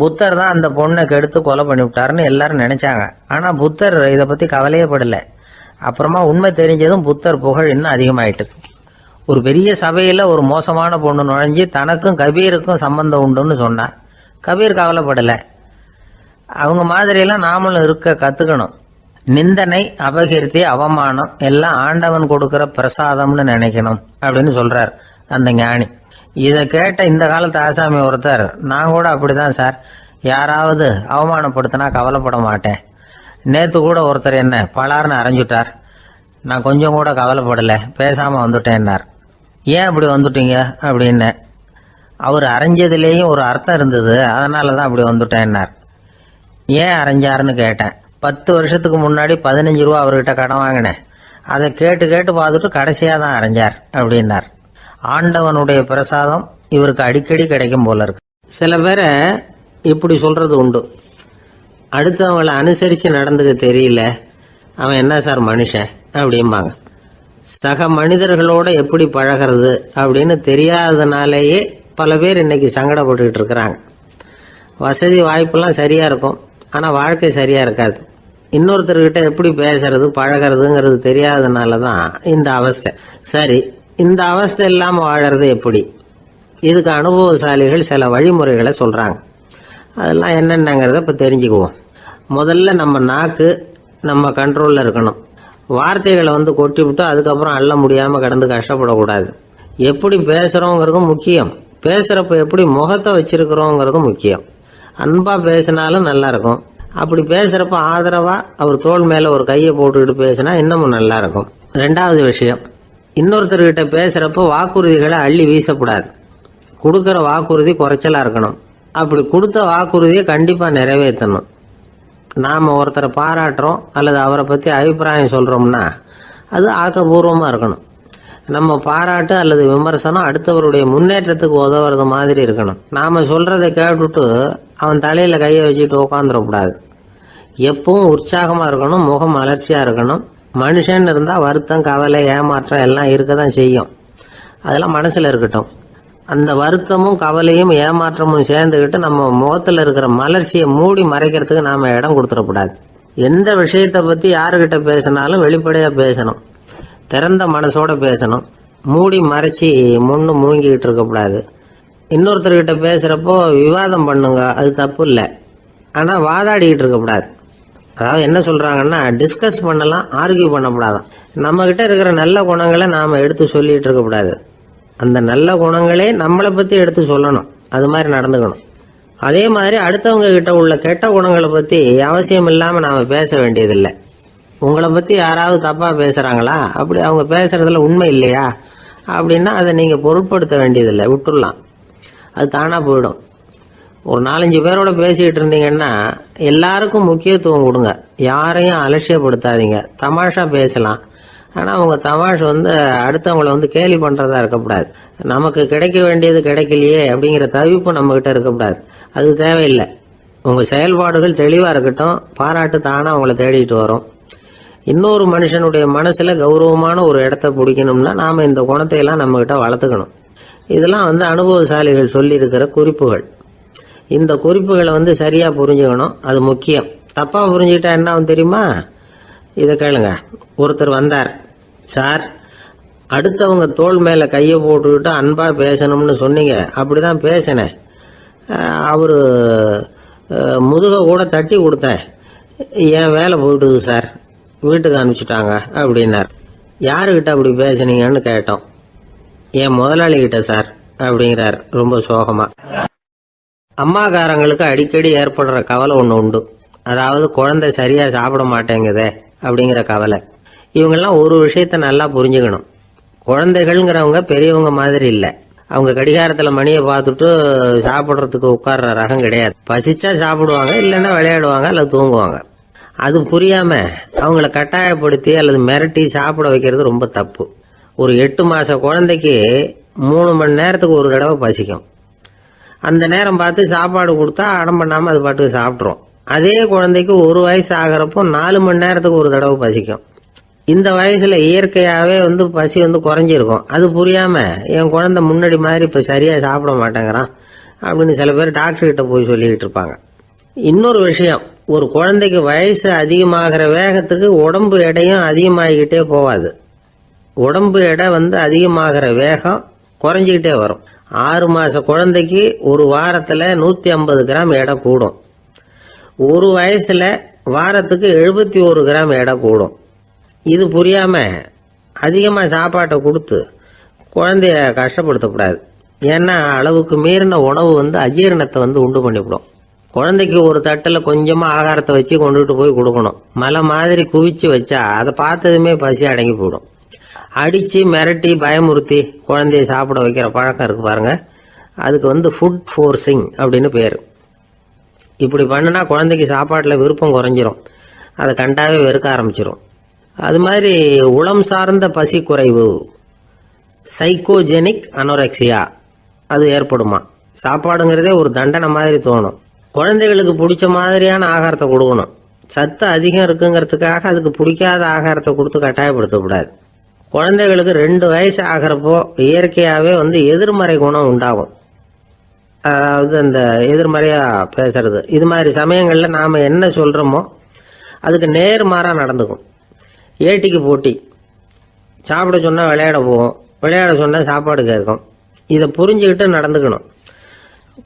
புத்தர் தான் அந்த பொண்ணை கெடுத்து கொலை பண்ணி விட்டாருன்னு எல்லாரும் நினைச்சாங்க. ஆனா புத்தர் இதை பத்தி கவலையே படல. அப்புறமா உண்மை தெரிஞ்சதும் புத்தர் புகழ் இன்னும் அதிகமாயிட்டது. ஒரு பெரிய சபையில ஒரு மோசமான பொண்ணு நுழைஞ்சு தனக்கும் கபீருக்கும் சம்பந்தம் உண்டுன்னு சொன்னா கபீர் கவலைப்படல. அவங்க மாதிரியெல்லாம் நாமளும் இருக்க கத்துக்கணும். நிந்தனை, அபகீர்த்தி, அவமானம் எல்லாம் ஆண்டவன் கொடுக்கிற பிரசாதம்னு நினைக்கணும் அப்படின்னு சொல்றார் அந்த ஞானி. இதை கேட்ட இந்த காலத்து ஆசாமி ஒருத்தர், நான் கூட அப்படிதான் சார், யாராவது அவமானப்படுத்தினா கவலைப்பட மாட்டேன். நேத்து கூட ஒருத்தர் என்ன பலார்னு அரைஞ்சுட்டார், நான் கொஞ்சம் கூட கவலைப்படல, பேசாம வந்துட்டேன்னார். ஏன் அப்படி வந்துட்டீங்க அப்படின்னு. அவர் அரைஞ்சதுலேயும் ஒரு அர்த்தம் இருந்தது, அதனால தான் அப்படி வந்துட்டேன்னார். ஏன் அரைஞ்சாருன்னு கேட்டேன். 10 வருஷத்துக்கு முன்னாடி 15 ரூபா அவர்கிட்ட கடன் வாங்கினேன், அதை கேட்டு கேட்டு பார்த்துட்டு கடைசியாக தான் அரைஞ்சார் அப்படின்னார். ஆண்டவனுடைய பிரசாதம் இவருக்கு அடிக்கடி கிடைக்கும் போல இருக்கு. சில பேரை இப்படி சொல்றது உண்டு, அடுத்தவங்களை அனுசரித்து நடந்துக்க தெரியல, அவன் என்ன சார் மனுஷன் அப்படிம்பாங்க. சக மனிதர்களோட எப்படி பழகிறது அப்படின்னு தெரியாததுனாலேயே பல பேர் இன்னைக்கு சங்கடப்பட்டுக்கிட்டு இருக்கிறாங்க. வசதி வாய்ப்பெல்லாம் சரியா இருக்கும், ஆனால் வாழ்க்கை சரியா இருக்காது. இன்னொருத்தர்கிட்ட எப்படி பேசுறது பழகிறதுங்கிறது தெரியாததுனால தான் இந்த அவஸ்தை. சரி, இந்த அவஸ்தை இல்லாமல் வாழறது எப்படி? இதுக்கு அனுபவசாலிகள் சில வழிமுறைகளை சொல்றாங்க. அதெல்லாம் என்னென்னங்கிறத இப்போ தெரிஞ்சுக்குவோம். முதல்ல நம்ம நாக்கு நம்ம கண்ட்ரோலில் இருக்கணும். வார்த்தைகளை வந்து கொட்டி விட்டு அதுக்கப்புறம் அள்ள முடியாமல் கடந்து கஷ்டப்படக்கூடாது. எப்படி பேசுகிறோங்கிறதும் முக்கியம், பேசுகிறப்ப எப்படி முகத்தை வச்சிருக்கிறோங்கிறதும் முக்கியம். அன்பாக பேசினாலும் நல்லா இருக்கும். அப்படி பேசுகிறப்ப ஆதரவாக அவர் தோள் மேலே ஒரு கையை போட்டுக்கிட்டு பேசினா இன்னமும் நல்லா இருக்கும். 2வது விஷயம், இன்னொருத்தர்கிட்ட பேசுகிறப்போ வாக்குறுதிகளை அள்ளி வீசக்கூடாது. கொடுக்குற வாக்குறுதி குறைச்சலாக இருக்கணும். அப்படி கொடுத்த வாக்குறுதியை கண்டிப்பாக நிறைவேற்றணும். நாம் ஒருத்தரை பாராட்டுறோம் அல்லது அவரை பற்றி அபிப்பிராயம் சொல்கிறோம்னா அது ஆக்கப்பூர்வமாக இருக்கணும். நம்ம பாராட்டு அல்லது விமர்சனம் அடுத்தவருடைய முன்னேற்றத்துக்கு உதவுறது மாதிரி இருக்கணும். நாம் சொல்கிறத கேட்டுட்டு அவன் தலையில் கையை வச்சுட்டு உட்காந்துடக்கூடாது. எப்பவும் உற்சாகமாக இருக்கணும், முகம் மலர்ச்சியாக இருக்கணும். மனுஷன் இருந்தால் வருத்தம், கவலை, ஏமாற்றம் எல்லாம் இருக்க தான் செய்யும். அதெல்லாம் மனசில் இருக்கட்டும். அந்த வருத்தமும் கவலையும் ஏமாற்றமும் சேர்ந்துக்கிட்டு நம்ம முகத்தில் இருக்கிற மலர்ச்சியை மூடி மறைக்கிறதுக்கு நாம் இடம் கொடுத்துடக்கூடாது. எந்த விஷயத்தை பற்றி யாருக்கிட்ட பேசினாலும் வெளிப்படையாக பேசணும், திறந்த மனசோட பேசணும். மூடி மறைச்சி முன்னு மூங்கிக்கிட்டு இருக்கக்கூடாது. இன்னொருத்தர்கிட்ட பேசுகிறப்போ விவாதம் பண்ணுங்க, அது தப்பு இல்லை. ஆனால் வாதாடிக்கிட்டு இருக்கக்கூடாது. அதாவது என்ன சொல்கிறாங்கன்னா, டிஸ்கஸ் பண்ணலாம், ஆர்கியூ பண்ணக்கூடாதான். நம்மக்கிட்ட இருக்கிற நல்ல குணங்களை நாம் எடுத்து சொல்லிகிட்டு இருக்கக்கூடாது. அந்த நல்ல குணங்களே நம்மளை பற்றி எடுத்து சொல்லணும். அது மாதிரி நடந்துக்கணும். அதே மாதிரி அடுத்தவங்க கிட்ட உள்ள கெட்ட குணங்களை பற்றி அவசியம் இல்லாமல் நாம் பேச வேண்டியதில்லை. உங்களை பற்றி யாராவது தப்பாக பேசுகிறாங்களா, அப்படி அவங்க பேசுகிறதுல உண்மை இல்லையா அப்படின்னா அதை நீங்கள் பொருட்படுத்த வேண்டியதில்லை, விட்டுடலாம். அது தானாக போயிடும். ஒரு 4-5 பேரோட பேசிக்கிட்டு இருந்தீங்கன்னா எல்லாருக்கும் முக்கியத்துவம் கொடுங்க, யாரையும் அலட்சியப்படுத்தாதீங்க. தமாஷா பேசலாம், ஆனால் உங்கள் தமாஷ் வந்து அடுத்தவங்களை வந்து கேலி பண்ணுறதா இருக்கக்கூடாது. நமக்கு கிடைக்க வேண்டியது கிடைக்கலையே அப்படிங்கிற தவிப்பு நம்மக்கிட்ட இருக்கக்கூடாது, அது தேவையில்லை. உங்கள் செயல்பாடுகள் தெளிவாக இருக்கட்டும், பாராட்டு தானாக அவங்கள தேடிட்டு வரும். இன்னொரு மனுஷனுடைய மனசில் கௌரவமான ஒரு இடத்த பிடிக்கணும்னா நாம் இந்த குணத்தையெல்லாம் நம்மக்கிட்ட வளர்த்துக்கணும். இதெல்லாம் வந்து அனுபவசாலிகள் சொல்லியிருக்கிற குறிப்புகள். இந்த குறிப்புகளை வந்து சரியாக புரிஞ்சுக்கணும், அது முக்கியம். தப்பாக புரிஞ்சுக்கிட்டா என்ன ஆகும் தெரியுமா? இதை கேளுங்க. ஒருத்தர் வந்தார், சார் அடுத்தவங்க தோள் மேலே கையை போட்டுக்கிட்டு அன்பாக பேசணும்னு சொன்னீங்க, அப்படி தான் பேசினேன். அவர் முதுகை கூட தட்டி கொடுத்தேன், என் வேலை போயிட்டுது சார், வீட்டுக்கு அனுப்பிச்சிட்டாங்க அப்படின்னார். யாருக்கிட்ட அப்படி பேசுனீங்கன்னு கேட்டோம். என் முதலாளிகிட்ட சார் அப்படிங்கிறார் ரொம்ப சோகமாக. அம்மாக்காரங்களுக்கு அடிக்கடி ஏற்படுற கவலை ஒன்று உண்டு, அதாவது குழந்தை சரியாக சாப்பிட மாட்டேங்குதே அப்படிங்கிற கவலை. இவங்கெல்லாம் ஒரு விஷயத்த நல்லா புரிஞ்சுக்கணும். குழந்தைகள்ங்கிறவங்க பெரியவங்க மாதிரி இல்லை. அவங்க கடிகாரத்தில் மணியை பார்த்துட்டு சாப்பிட்றதுக்கு உட்கார்ற ரகம் கிடையாது. பசிச்சா சாப்பிடுவாங்க, இல்லைன்னா விளையாடுவாங்க அல்லது தூங்குவாங்க. அது புரியாம அவங்கள கட்டாயப்படுத்தி அல்லது மிரட்டி சாப்பிட வைக்கிறது ரொம்ப தப்பு. ஒரு 8 மாச குழந்தைக்கு 3 மணி நேரத்துக்கு ஒரு தடவை பசிக்கும். அந்த நேரம் பார்த்து சாப்பாடு கொடுத்தா அடம் பண்ணாமல் அது பாட்டுக்கு சாப்பிட்றோம். அதே குழந்தைக்கு 1 வயசு ஆகிறப்போ 4 மணி நேரத்துக்கு ஒரு தடவை பசிக்கும். இந்த வயசுல இயற்கையாகவே வந்து பசி வந்து குறைஞ்சிருக்கும். அது புரியாம என் குழந்தை முன்னாடி மாதிரி இப்போ சரியாக சாப்பிட மாட்டேங்கிறான் அப்படின்னு சில பேர் டாக்டர்கிட்ட போய் சொல்லிக்கிட்டு இருப்பாங்க. இன்னொரு விஷயம், ஒரு குழந்தைக்கு வயசு அதிகமாகிற வேகத்துக்கு உடம்பு எடையும் அதிகமாகிக்கிட்டே போகாது. உடம்பு எடை வந்து அதிகமாகிற வேகம் குறைஞ்சிக்கிட்டே வரும். 6 மாச குழந்தைக்கு ஒரு வாரத்தில் 150 கிராம் எடை கூடும். ஒரு வயசுல வாரத்துக்கு 71 கிராம் எடை கூடும். இது புரியாம அதிகமாக சாப்பாட்டை கொடுத்து குழந்தைய கஷ்டப்படுத்தக்கூடாது. ஏன்னா அளவுக்கு மீறின உணவு வந்து அஜீரணத்தை வந்து உண்டு பண்ணிவிடும். குழந்தைக்கு ஒரு தட்டில் கொஞ்சமாக ஆகாரத்தை வச்சு கொண்டுகிட்டு போய் கொடுக்கணும். மலை மாதிரி குவிச்சு வச்சா அதை பார்த்ததுமே பசி அடங்கி போயிடும். அடித்து மிரட்டி பயமுறுத்தி குழந்தைய சாப்பிட வைக்கிற பழக்கம் இருக்கு பாருங்க, அதுக்கு வந்து ஃபுட் ஃபோர்ஸிங் அப்படின்னு பேர். இப்படி பண்ணுனா குழந்தைக்கு சாப்பாட்டில் விருப்பம் குறைஞ்சிரும், அதை கண்டாவே வெறுக்க ஆரம்பிச்சிடும். அது மாதிரி உளம் சார்ந்த பசி குறைவு, சைக்கோஜெனிக் அனோரெக்சியா, அது ஏற்படுமா. சாப்பாடுங்கிறதே ஒரு தண்டனை மாதிரி தோணும். குழந்தைகளுக்கு பிடிச்ச மாதிரியான ஆகாரத்தை கொடுக்கணும். சத்து அதிகம் இருக்குங்கிறதுக்காக அதுக்கு பிடிக்காத ஆகாரத்தை கொடுத்து கட்டாயப்படுத்தக்கூடாது. குழந்தைகளுக்கு 2 வயசு ஆகிறப்போ இயற்கையாகவே வந்து எதிர்மறை குணம் உண்டாகும். அதாவது அந்த எதிர்மறையாக பேசுறது. இது மாதிரி சமயங்களில் நாம் என்ன சொல்கிறோமோ அதுக்கு நேர்மாறாக நடந்துக்கும். ஏட்டிக்கு போட்டி, சாப்பிட சொன்னால் விளையாட போவோம், விளையாட சொன்னால் சாப்பாடு கேட்கும். இதை புரிஞ்சுக்கிட்டு நடந்துக்கணும்.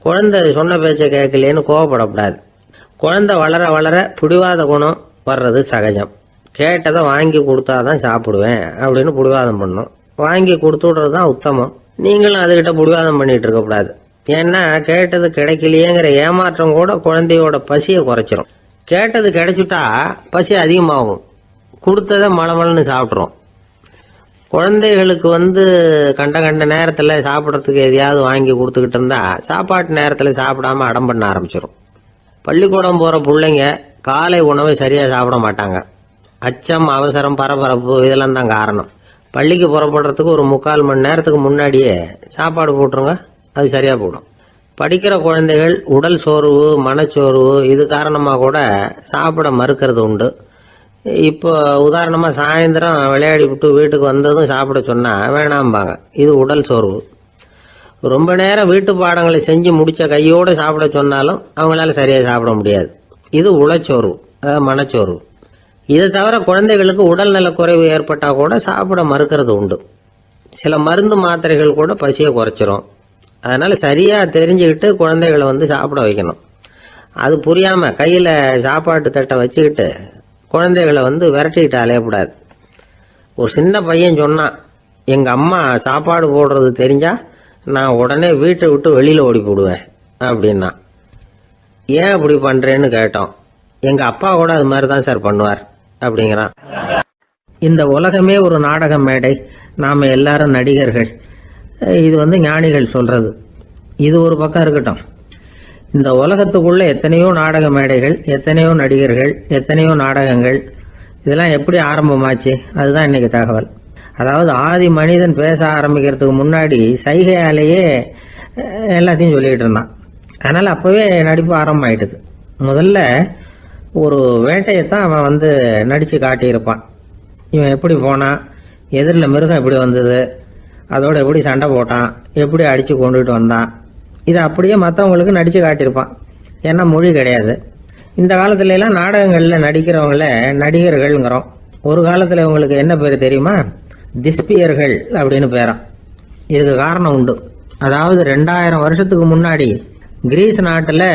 குழந்தை சொன்ன பேச்சை கேட்கலேன்னு கோவப்படக்கூடாது. குழந்தை வளர வளர பிடிவாத குணம் வர்றது சகஜம். கேட்டதை வாங்கி கொடுத்தாதான் சாப்பிடுவேன் அப்படின்னு பிடிவாதம் பண்ணும். வாங்கி கொடுத்து விடுறது தான் உத்தமம். நீங்களும் அதுகிட்ட பிடிவாதம் பண்ணிட்டு இருக்கக்கூடாது. ஏன்னா கேட்டது கிடைக்கலையேங்கிற ஏமாற்றம் கூட குழந்தையோட பசியை குறைச்சிரும். கேட்டது கிடைச்சிட்டா பசி அதிகமாகும், கொடுத்ததை மலமலன்னு சாப்பிட்றோம். குழந்தைகளுக்கு வந்து கண்ட நேரத்தில் சாப்பிட்றதுக்கு எதையாவது வாங்கி கொடுத்துக்கிட்டு இருந்தா சாப்பாட்டு நேரத்தில் சாப்பிடாம அடம் பண்ண ஆரம்பிச்சிடும். பள்ளிக்கூடம் போகிற பிள்ளைங்க காலை உணவை சரியாக சாப்பிட மாட்டாங்க. அச்சம், அவசரம், பரபரப்பு இதெல்லாம் தான் காரணம். பள்ளிக்கு புறப்படுறதுக்கு ஒரு 3/4 மணி நேரத்துக்கு முன்னாடியே சாப்பாடு போட்டுருங்க, அது சரியாக போடும். படிக்கிற குழந்தைகள் உடல் சோர்வு, மனச்சோர்வு இது காரணமாக கூட சாப்பிட மறுக்கிறது உண்டு. இப்போ உதாரணமாக சாயந்தரம் விளையாடி விட்டு வீட்டுக்கு வந்ததும் சாப்பிட சொன்னால் வேணாம்பாங்க. இது உடல் சோர்வு. ரொம்ப நேரம் வீட்டு பாடங்களை செஞ்சு முடித்த கையோடு சாப்பிட சொன்னாலும் அவங்களால சரியாக சாப்பிட முடியாது. இது உளச்சோர்வு, அதாவது மனச்சோர்வு. இதை தவிர குழந்தைகளுக்கு உடல்நல குறைவு ஏற்பட்டால் கூட சாப்பிட மறுக்கிறது உண்டு. சில மருந்து மாத்திரைகள் கூட பசியை குறைச்சிரும். அதனால் சரியாக தெரிஞ்சுக்கிட்டு குழந்தைகளை வந்து சாப்பிட வைக்கணும். அது புரியாமல் கையில் சாப்பாட்டு தட்டை வச்சுக்கிட்டு குழந்தைகளை வந்து விரட்டிக்கிட்டு அலையக்கூடாது. ஒரு சின்ன பையன் சொன்னான், எங்கள் அம்மா சாப்பாடு போடுறது தெரிஞ்சா நான் உடனே வீட்டை விட்டு வெளியில் ஓடி போடுவேன் அப்படின்னா. ஏன் அப்படி பண்ணுறேன்னு கேட்டோம். எங்கள் அப்பா கூட அது மாதிரி தான் சார் பண்ணுவார் அப்படிங்கிறான். இந்த உலகமே ஒரு நாடக மேடை, நாம் எல்லாரும் நடிகர்கள். இது வந்து ஞானிகள் சொல்கிறது. இது ஒரு பக்கம் இருக்கட்டும். இந்த உலகத்துக்குள்ள எத்தனையோ நாடக மேடைகள், எத்தனையோ நடிகர்கள், எத்தனையோ நாடகங்கள், இதெல்லாம் எப்படி ஆரம்பமாச்சு? அதுதான் இன்னைக்கு தகவல். அதாவது ஆதி மனிதன் பேச ஆரம்பிக்கிறதுக்கு முன்னாடி சைகையாலேயே எல்லாத்தையும் சொல்லிட்டு இருந்தான். அதனால அப்பவே நடிப்பு ஆரம்பமாயிட்டுது. முதல்ல ஒரு வேட்டையத்தான் அவன் நடிச்சு காட்டியிருப்பான். இவன் எப்படி போனான், எதிரில் மிருகம் எப்படி வந்தது, அதோட எப்படி சண்டை போட்டான், எப்படி அடிச்சு கொண்டுட்டு வந்தான், இதை அப்படியே மற்றவங்களுக்கு நடிச்சு காட்டியிருப்பான். ஏன்னா மொழி கிடையாது. இந்த காலத்துல எல்லாம் நாடகங்கள்ல நடிக்கிறவங்கள நடிகர்கள்ங்கிறோம். ஒரு காலத்துல இவங்களுக்கு என்ன பேர் தெரியுமா? திஸ்பியர்கள் அப்படின்னு பேராம். இதுக்கு காரணம் உண்டு. அதாவது 2000 வருஷத்துக்கு முன்னாடி கிரீஸ் நாட்டில்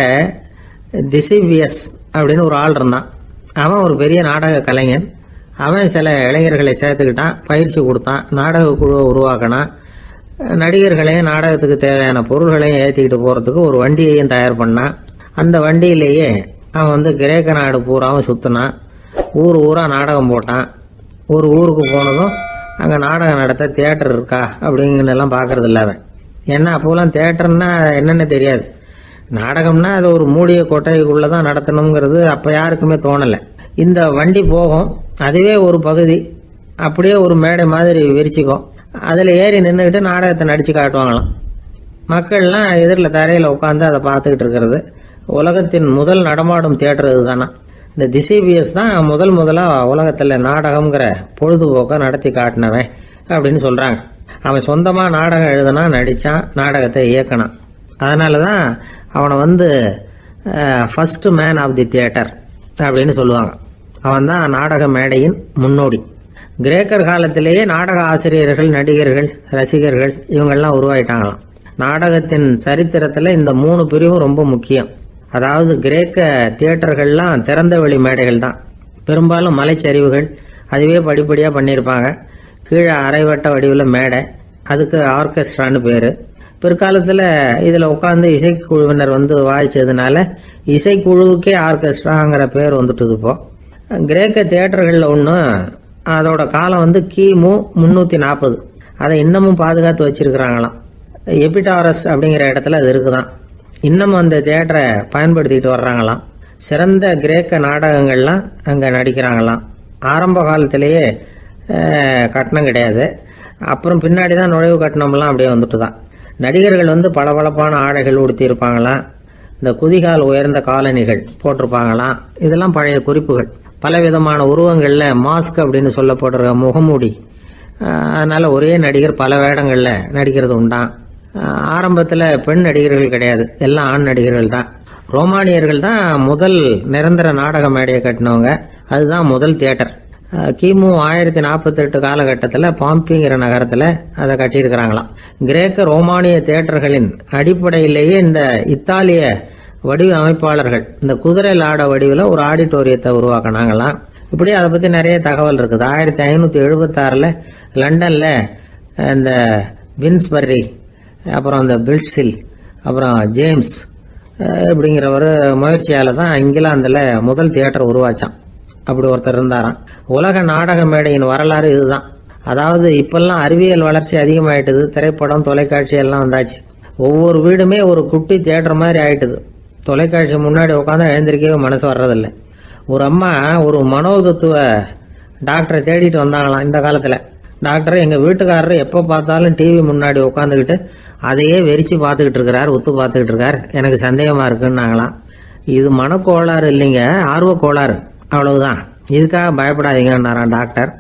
திசிவியஸ் அப்படின்னு ஒரு ஆள் இருந்தான். அவன் ஒரு பெரிய நாடக கலைஞன். அவன் சில இளைஞர்களை சேர்த்துக்கிட்டான், பயிற்சி கொடுத்தான், நாடக குழுவை உருவாக்கினான். நடிகர்களையும் நாடகத்துக்கு தேவையான பொருள்களையும் ஏற்றிக்கிட்டு போகிறதுக்கு ஒரு வண்டியையும் தயார் பண்ணான். அந்த வண்டியிலேயே அவன் கிரேக்க நாடு பூராவும் சுற்றினான். ஊர் ஊராக நாடகம் போட்டான். ஒரு ஊருக்கு போனதும் அங்கே நாடகம் நடத்த தியேட்டர் இருக்கா அப்படிங்கலாம் பார்க்கறது இல்லை அவன். ஏன்னா அப்போலாம் தியேட்டர்னா என்னென்ன தெரியாது. நாடகம்னா அது ஒரு மூடிய கொட்டைக்குள்ளே தான் நடத்தணுங்கிறது அப்போ யாருக்குமே தோணலை. இந்த வண்டி போகும், அதுவே ஒரு பகுதி அப்படியே ஒரு மேடை மாதிரி விரிச்சிக்கும். அதில் ஏறி நின்றுக்கிட்டு நாடகத்தை நடித்து காட்டுவாங்களாம். மக்கள்லாம் எதிரில் தரையில் உட்காந்து அதை பார்த்துக்கிட்டு இருக்கிறது. உலகத்தின் முதல் நடமாடும் தியேட்டர் இதுதானா. இந்த திசிபியஸ் தான் முதலாக உலகத்தில் நாடகம்ங்கிற பொழுதுபோக்கை நடத்தி காட்டினவன் அப்படின்னு சொல்கிறாங்க. அவன் சொந்தமாக நாடகம் எழுதுனா, நடித்தான், நாடகத்தை இயக்கினான். அதனால தான் அவனை first man of the theatre அப்படின்னு சொல்லுவாங்க. அவன் தான் நாடக மேடையின் முன்னோடி. கிரேக்கர் காலத்திலேயே நாடக ஆசிரியர்கள், நடிகர்கள், ரசிகர்கள் இவங்கெல்லாம் உருவாயிட்டாங்களாம். நாடகத்தின் சரித்திரத்தில் இந்த 3 பிரிவும் ரொம்ப முக்கியம். அதாவது கிரேக்க தியேட்டர்கள்லாம் திறந்த வெளி மேடைகள் தான். பெரும்பாலும் மலைச்சரிவுகள், அதுவே படிப்படியாக பண்ணியிருப்பாங்க. கீழே அரைவட்ட வடிவில் மேடை, அதுக்கு ஆர்கெஸ்ட்ரான்னு பேர். பிற்காலத்தில் இதில் உட்காந்து இசைக்குழுவினர் வாய்ச்சதுனால இசைக்குழுவுக்கே ஆர்கெஸ்ட்ராங்கிற பேர் வந்துட்டுது. இப்போ கிரேக்க தியேட்டர்களில் ஒன்று, அதோட காலம் கிமு 340. அதை இன்னமும் பாதுகாத்து வச்சிருக்கிறாங்களாம். எபிடாரஸ் அப்படிங்கிற இடத்துல அது இருக்குதான். இன்னமும் அந்த தியேட்டரை பயன்படுத்திக்கிட்டு வர்றாங்களாம். சிறந்த கிரேக்க நாடகங்கள்லாம் அங்கே நடிக்கிறாங்களாம். ஆரம்ப காலத்திலேயே கட்டணம் கிடையாது. அப்புறம் பின்னாடி தான் நுழைவு கட்டணம்லாம் அப்படியே வந்துட்டு தான். நடிகர்கள் பளபளப்பான ஆடைகள் உடுத்தி இருப்பாங்களாம். இந்த குதிகால் உயர்ந்த காலணிகள் போட்டிருப்பாங்களாம். இதெல்லாம் பழைய குறிப்புகள். பலவிதமான உருவங்களில் மாஸ்க் அப்படின்னு சொல்லப்படுற முகமூடி. அதனால் ஒரே நடிகர் பல வேடங்களில் நடிக்கிறது உண்டான். ஆரம்பத்தில் பெண் நடிகர்கள் கிடையாது, எல்லாம் ஆண் நடிகர்கள் தான். ரோமானியர்கள் தான் முதல் நிரந்தர நாடக மேடையை கட்டினவங்க. அதுதான் முதல் தியேட்டர். கிமு 1048 காலகட்டத்தில் பாம்பிங்கிற நகரத்தில் அதை கட்டியிருக்கிறாங்களாம். கிரேக்க ரோமானிய தியேட்டர்களின் அடிப்படையிலேயே இந்த இத்தாலிய வடிவ அமைப்பாளர்கள் இந்த குதிரை லாட வடிவில் ஒரு ஆடிட்டோரியத்தை உருவாக்கினாங்களாம். இப்படி அதை பற்றி நிறைய தகவல் இருக்குது. 1576 லண்டனில் இந்த வின்ஸ்பர்ரி, அப்புறம் இந்த பில்ட்ஸில், அப்புறம் ஜேம்ஸ் இப்படிங்கிறவர் முயற்சியால் தான் இங்கிலாந்தில் முதல் தியேட்டர் உருவாச்சான். அப்படி ஒருத்தர் இருந்தாராம். உலக நாடக மேடையின் வரலாறு இதுதான். அதாவது இப்பெல்லாம் அறிவியல் வளர்ச்சி அதிகமாயிட்டுது. திரைப்படம், தொலைக்காட்சி எல்லாம் வந்தாச்சு. ஒவ்வொரு வீடுமே ஒரு குட்டி தியேட்டர் மாதிரி ஆயிட்டுது. தொலைக்காட்சி முன்னாடி உட்காந்து எழுந்திருக்கவே மனசு வர்றதில்லை. ஒரு அம்மா ஒரு மனோதத்துவ டாக்டரை தேடிட்டு வந்தாங்களாம் இந்த காலத்தில். டாக்டர், எங்கள் வீட்டுக்காரர் எப்போ பார்த்தாலும் டிவி முன்னாடி உட்காந்துக்கிட்டு அதையே வெறிச்சு பார்த்துக்கிட்டு இருக்கிறார், உத்து பார்த்துக்கிட்டு இருக்கார், எனக்கு சந்தேகமாக இருக்குன்னாங்களாம். இது மனக்கோளாறு இல்லைங்க, ஆர்வ கோளாறு, அவ்வளவுதான், இதுக்காக பயப்படாதீங்கன்னாராம் டாக்டர்.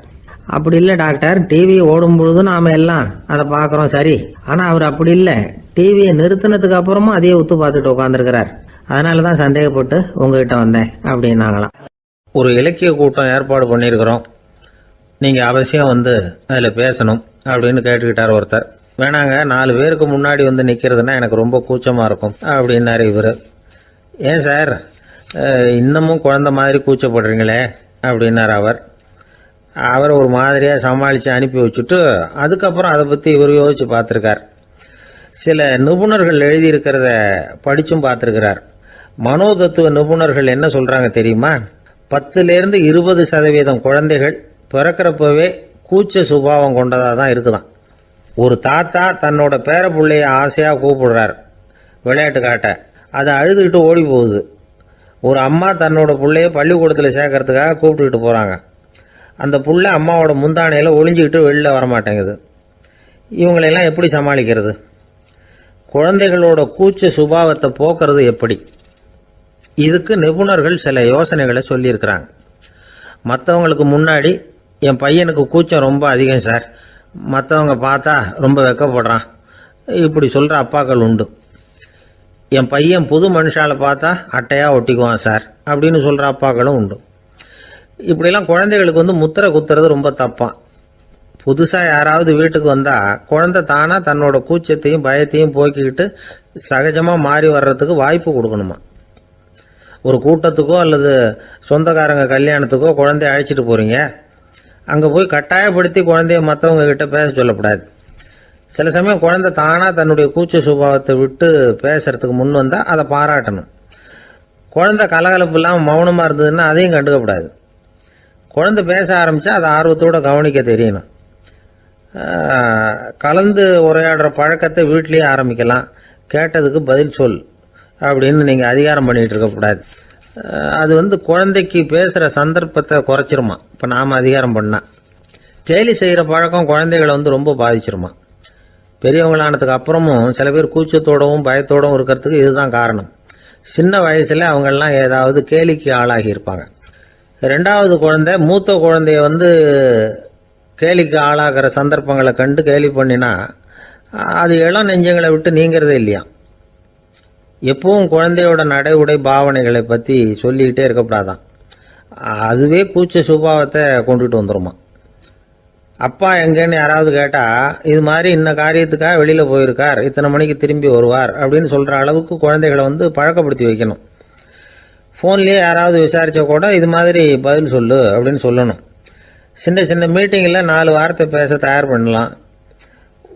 அப்படி இல்லை டாக்டர், டிவி ஓடும் பொழுது நாம எல்லாம் அதை பார்க்குறோம் சரி, ஆனால் அவர் அப்படி இல்லை, டிவியை நிறுத்தினதுக்கு அப்புறமும் அதையே உத்து பார்த்துட்டு உட்காந்துருக்கிறார், அதனால தான் சந்தேகப்பட்டு உங்ககிட்ட வந்தேன் அப்படின்னாங்களாம். ஒரு இலக்கிய கூட்டம் ஏற்பாடு பண்ணியிருக்கிறோம், நீங்கள் அவசியம் அதில் பேசணும் அப்படின்னு கேட்டுக்கிட்டார் ஒருத்தர். வேணாங்க, 4 பேருக்கு முன்னாடி நிற்கிறதுனா எனக்கு ரொம்ப கூச்சமாக இருக்கும் அப்படின்னாரு இவர். ஏன் சார் இன்னமும் குழந்தை மாதிரி கூச்சப்படுறீங்களே அப்படின்னார் அவர். அவரை ஒரு மாதிரியாக சமாளித்து அனுப்பி வச்சுட்டு அதுக்கப்புறம் அதை பற்றி இவர் யோசித்து பார்த்துருக்கார். சில நிபுணர்கள் எழுதியிருக்கிறத படித்தும் பார்த்துருக்கிறார். மனோதத்துவ நிபுணர்கள் என்ன சொல்கிறாங்க தெரியுமா? 10லேருந்து 20% குழந்தைகள் பிறக்கிறப்பவே கூச்ச சுபாவம் கொண்டதாக தான் இருக்குதான். ஒரு தாத்தா தன்னோட பேர பிள்ளைய ஆசையாக கூப்பிடுறார் விளையாட்டு காட்ட. அது அழுதுகிட்டு ஓடி போகுது. ஒரு அம்மா தன்னோட பிள்ளைய பள்ளிக்கூடத்தில் சேர்க்கறதுக்காக கூப்பிட்டுக்கிட்டு போகிறாங்க. அந்த புள்ள அம்மாவோட முந்தானையில் ஒளிஞ்சிக்கிட்டு வெளில வரமாட்டேங்குது. இவங்களெல்லாம் எப்படி சமாளிக்கிறது? குழந்தைகளோட கூச்ச சுபாவத்தை போக்குறது எப்படி? இதுக்கு நிபுணர்கள் சில யோசனைகளை சொல்லியிருக்கிறாங்க. மற்றவங்களுக்கு முன்னாடி என் பையனுக்கு கூச்சம் ரொம்ப அதிகம் சார், மற்றவங்க பார்த்தா ரொம்ப வெக்கப்படுறான், இப்படி சொல்கிற அப்பாக்கள் உண்டு. என் பையன் புது மனுஷால பார்த்தா அட்டையாக ஒட்டிக்குவான் சார் அப்படின்னு சொல்கிற அப்பாக்களும் உண்டு. இப்படிலாம் குழந்தைகளுக்கு முத்திரை குத்துறது ரொம்ப தப்பான். புதுசாக யாராவது வீட்டுக்கு வந்தால் குழந்தை தானாக தன்னோட கூச்சத்தையும் பயத்தையும் போக்கிக்கிட்டு சகஜமாக மாறி வர்றதுக்கு வாய்ப்பு கொடுக்கணுமா. ஒரு கூட்டத்துக்கோ அல்லது சொந்தக்காரங்க கல்யாணத்துக்கோ குழந்தைய அழைச்சிட்டு போகிறீங்க, அங்கே போய் கட்டாயப்படுத்தி குழந்தைய மற்றவங்க கிட்ட பேச சொல்லக்கூடாது. சில சமயம் குழந்தை தானாக தன்னுடைய கூச்ச சுபாவத்தை விட்டு பேசுறதுக்கு முன் வந்தால் அதை பாராட்டணும். குழந்தை கலகலப்பு இல்லாமல் மௌனமாக இருந்ததுன்னா அதையும் கண்டுக்கக்கூடாது. குழந்தை பேச ஆரம்பித்தா அதை ஆர்வத்தோடு கவனிக்க தெரியணும். கலந்து உரையாடுற பழக்கத்தை வீட்லேயே ஆரம்பிக்கலாம். கேட்டதுக்கு பதில் சொல் அப்படின்னு நீங்கள் அதிகாரம் பண்ணிகிட்டு இருக்கக்கூடாது. அது குழந்தைக்கு பேசுகிற சந்தர்ப்பத்தை குறைச்சிருமா. இப்போ நாம் அதிகாரம் பண்ணால் கேலி செய்கிற பழக்கம் குழந்தைகளை ரொம்ப பாதிச்சிருமா. பெரியவங்களானதுக்கு அப்புறமும் சில பேர் கூச்சத்தோடவும் பயத்தோடவும் இருக்கிறதுக்கு இதுதான் காரணம். சின்ன வயசில் அவங்கெல்லாம் ஏதாவது கேலிக்கு ஆளாகி இருப்பாங்க. ரெண்டாவது குழந்தை மூத்த குழந்தைய கேலிக்கு ஆளாகிற சந்தர்ப்பங்களை கண்டு கேலி பண்ணினா அது இளம் நெஞ்சங்களை விட்டு நீங்கிறதே இல்லையா. எப்பவும் குழந்தையோட நடை உடை பாவனைகளை பற்றி சொல்லிக்கிட்டே இருக்கக்கூடாதான். அதுவே கூச்ச சுபாவத்தை கொண்டுட்டு வந்துருமா. அப்பா எங்கேன்னு யாராவது கேட்டால் இது மாதிரி இன்ன காரியத்துக்காக வெளியில் போயிருக்கார், இத்தனை மணிக்கு திரும்பி வருவார் அப்படின்னு சொல்கிற அளவுக்கு குழந்தைகளை பழக்கப்படுத்தி வைக்கணும். ஃபோன்லேயே யாராவது விசாரித்தா கூட இது மாதிரி பதில் சொல்லு அப்படின்னு சொல்லணும். சின்ன சின்ன மீட்டிங்கில் 4 வார்த்தை பேச தயார் பண்ணலாம்.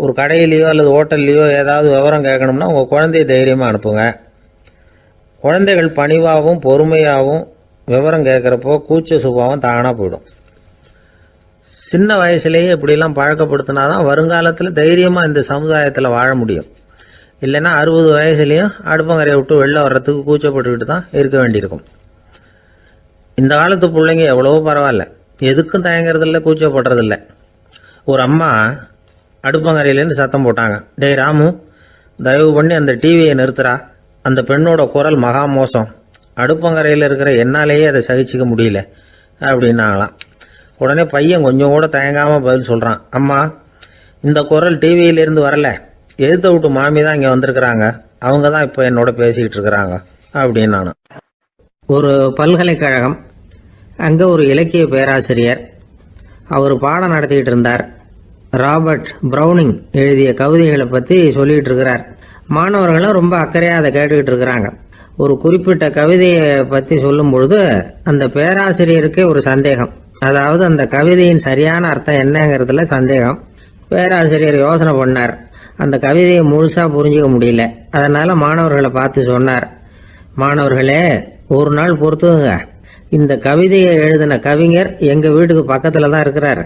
ஒரு கடையிலையோ அல்லது ஹோட்டல்லையோ ஏதாவது விவரம் கேட்கணும்னா உங்கள் குழந்தைய தைரியமாக அனுப்புங்க. குழந்தைகள் பணிவாகவும் பொறுமையாகவும் விவரம் கேட்குறப்போ கூச்ச சுபாவம் தானாக போயிடும். சின்ன வயசுலேயே இப்படிலாம் பழக்கப்படுத்தினா தான் வருங்காலத்தில் தைரியமாக இந்த சமுதாயத்தில் வாழ முடியும். இல்லைன்னா 60 வயசுலேயும் அடுப்பங்கரையை விட்டு வெளில வர்றதுக்கு கூச்சப்பட்டுக்கிட்டு தான் இருக்க வேண்டியிருக்கும். இந்த காலத்து பிள்ளைங்க எவ்வளவோ பரவாயில்ல, எதுக்கும் தயங்குறதில்ல, கூச்சப்படுறதில்ல. ஒரு அம்மா அடுப்பங்கரையிலேருந்து சத்தம் போட்டாங்க, டேய் ராமு, தயவு பண்ணி அந்த டிவியை நிறுத்துறா, அந்த பெண்ணோட குரல் மகா மோசம், அடுப்பங்கரையில் இருக்கிற என்னாலேயே அதை சகிச்சிக்க முடியல அப்படின்னாங்களாம். உடனே பையன் கொஞ்சம் கூட தயங்காமல் பதில் சொல்கிறான், அம்மா இந்த குரல் டிவியிலேருந்து வரல, எழுத்த விட்டு மாமி தான் இங்கே வந்திருக்கிறாங்க, அவங்க தான் இப்போ என்னோட பேசிக்கிட்டு இருக்கிறாங்க அப்படின்னு. நான் ஒரு பல்கலைக்கழகம், அங்கே ஒரு இலக்கிய பேராசிரியர், அவர் பாடம் நடத்திக்கிட்டு இருந்தார். ராபர்ட் ப்ரௌனிங் எழுதிய கவிதைகளை பற்றி சொல்லிகிட்டு இருக்கிறார். மாணவர்களும் ரொம்ப அக்கறையாக அதை கேட்டுக்கிட்டு இருக்கிறாங்க. ஒரு குறிப்பிட்ட கவிதையை பற்றி சொல்லும் பொழுது அந்த பேராசிரியருக்கே ஒரு சந்தேகம், அதாவது அந்த கவிதையின் சரியான அர்த்தம் என்னங்கிறதுல சந்தேகம். பேராசிரியர் யோசனை பண்ணார், அந்த கவிதையை முழுசாக புரிஞ்சிக்க முடியல. அதனால் மாணவர்களை பார்த்து சொன்னார், மாணவர்களே ஒரு நாள் பொறுத்துங்க, இந்த கவிதையை எழுதின கவிஞர் எங்கள் வீட்டுக்கு பக்கத்தில் தான் இருக்கிறார்.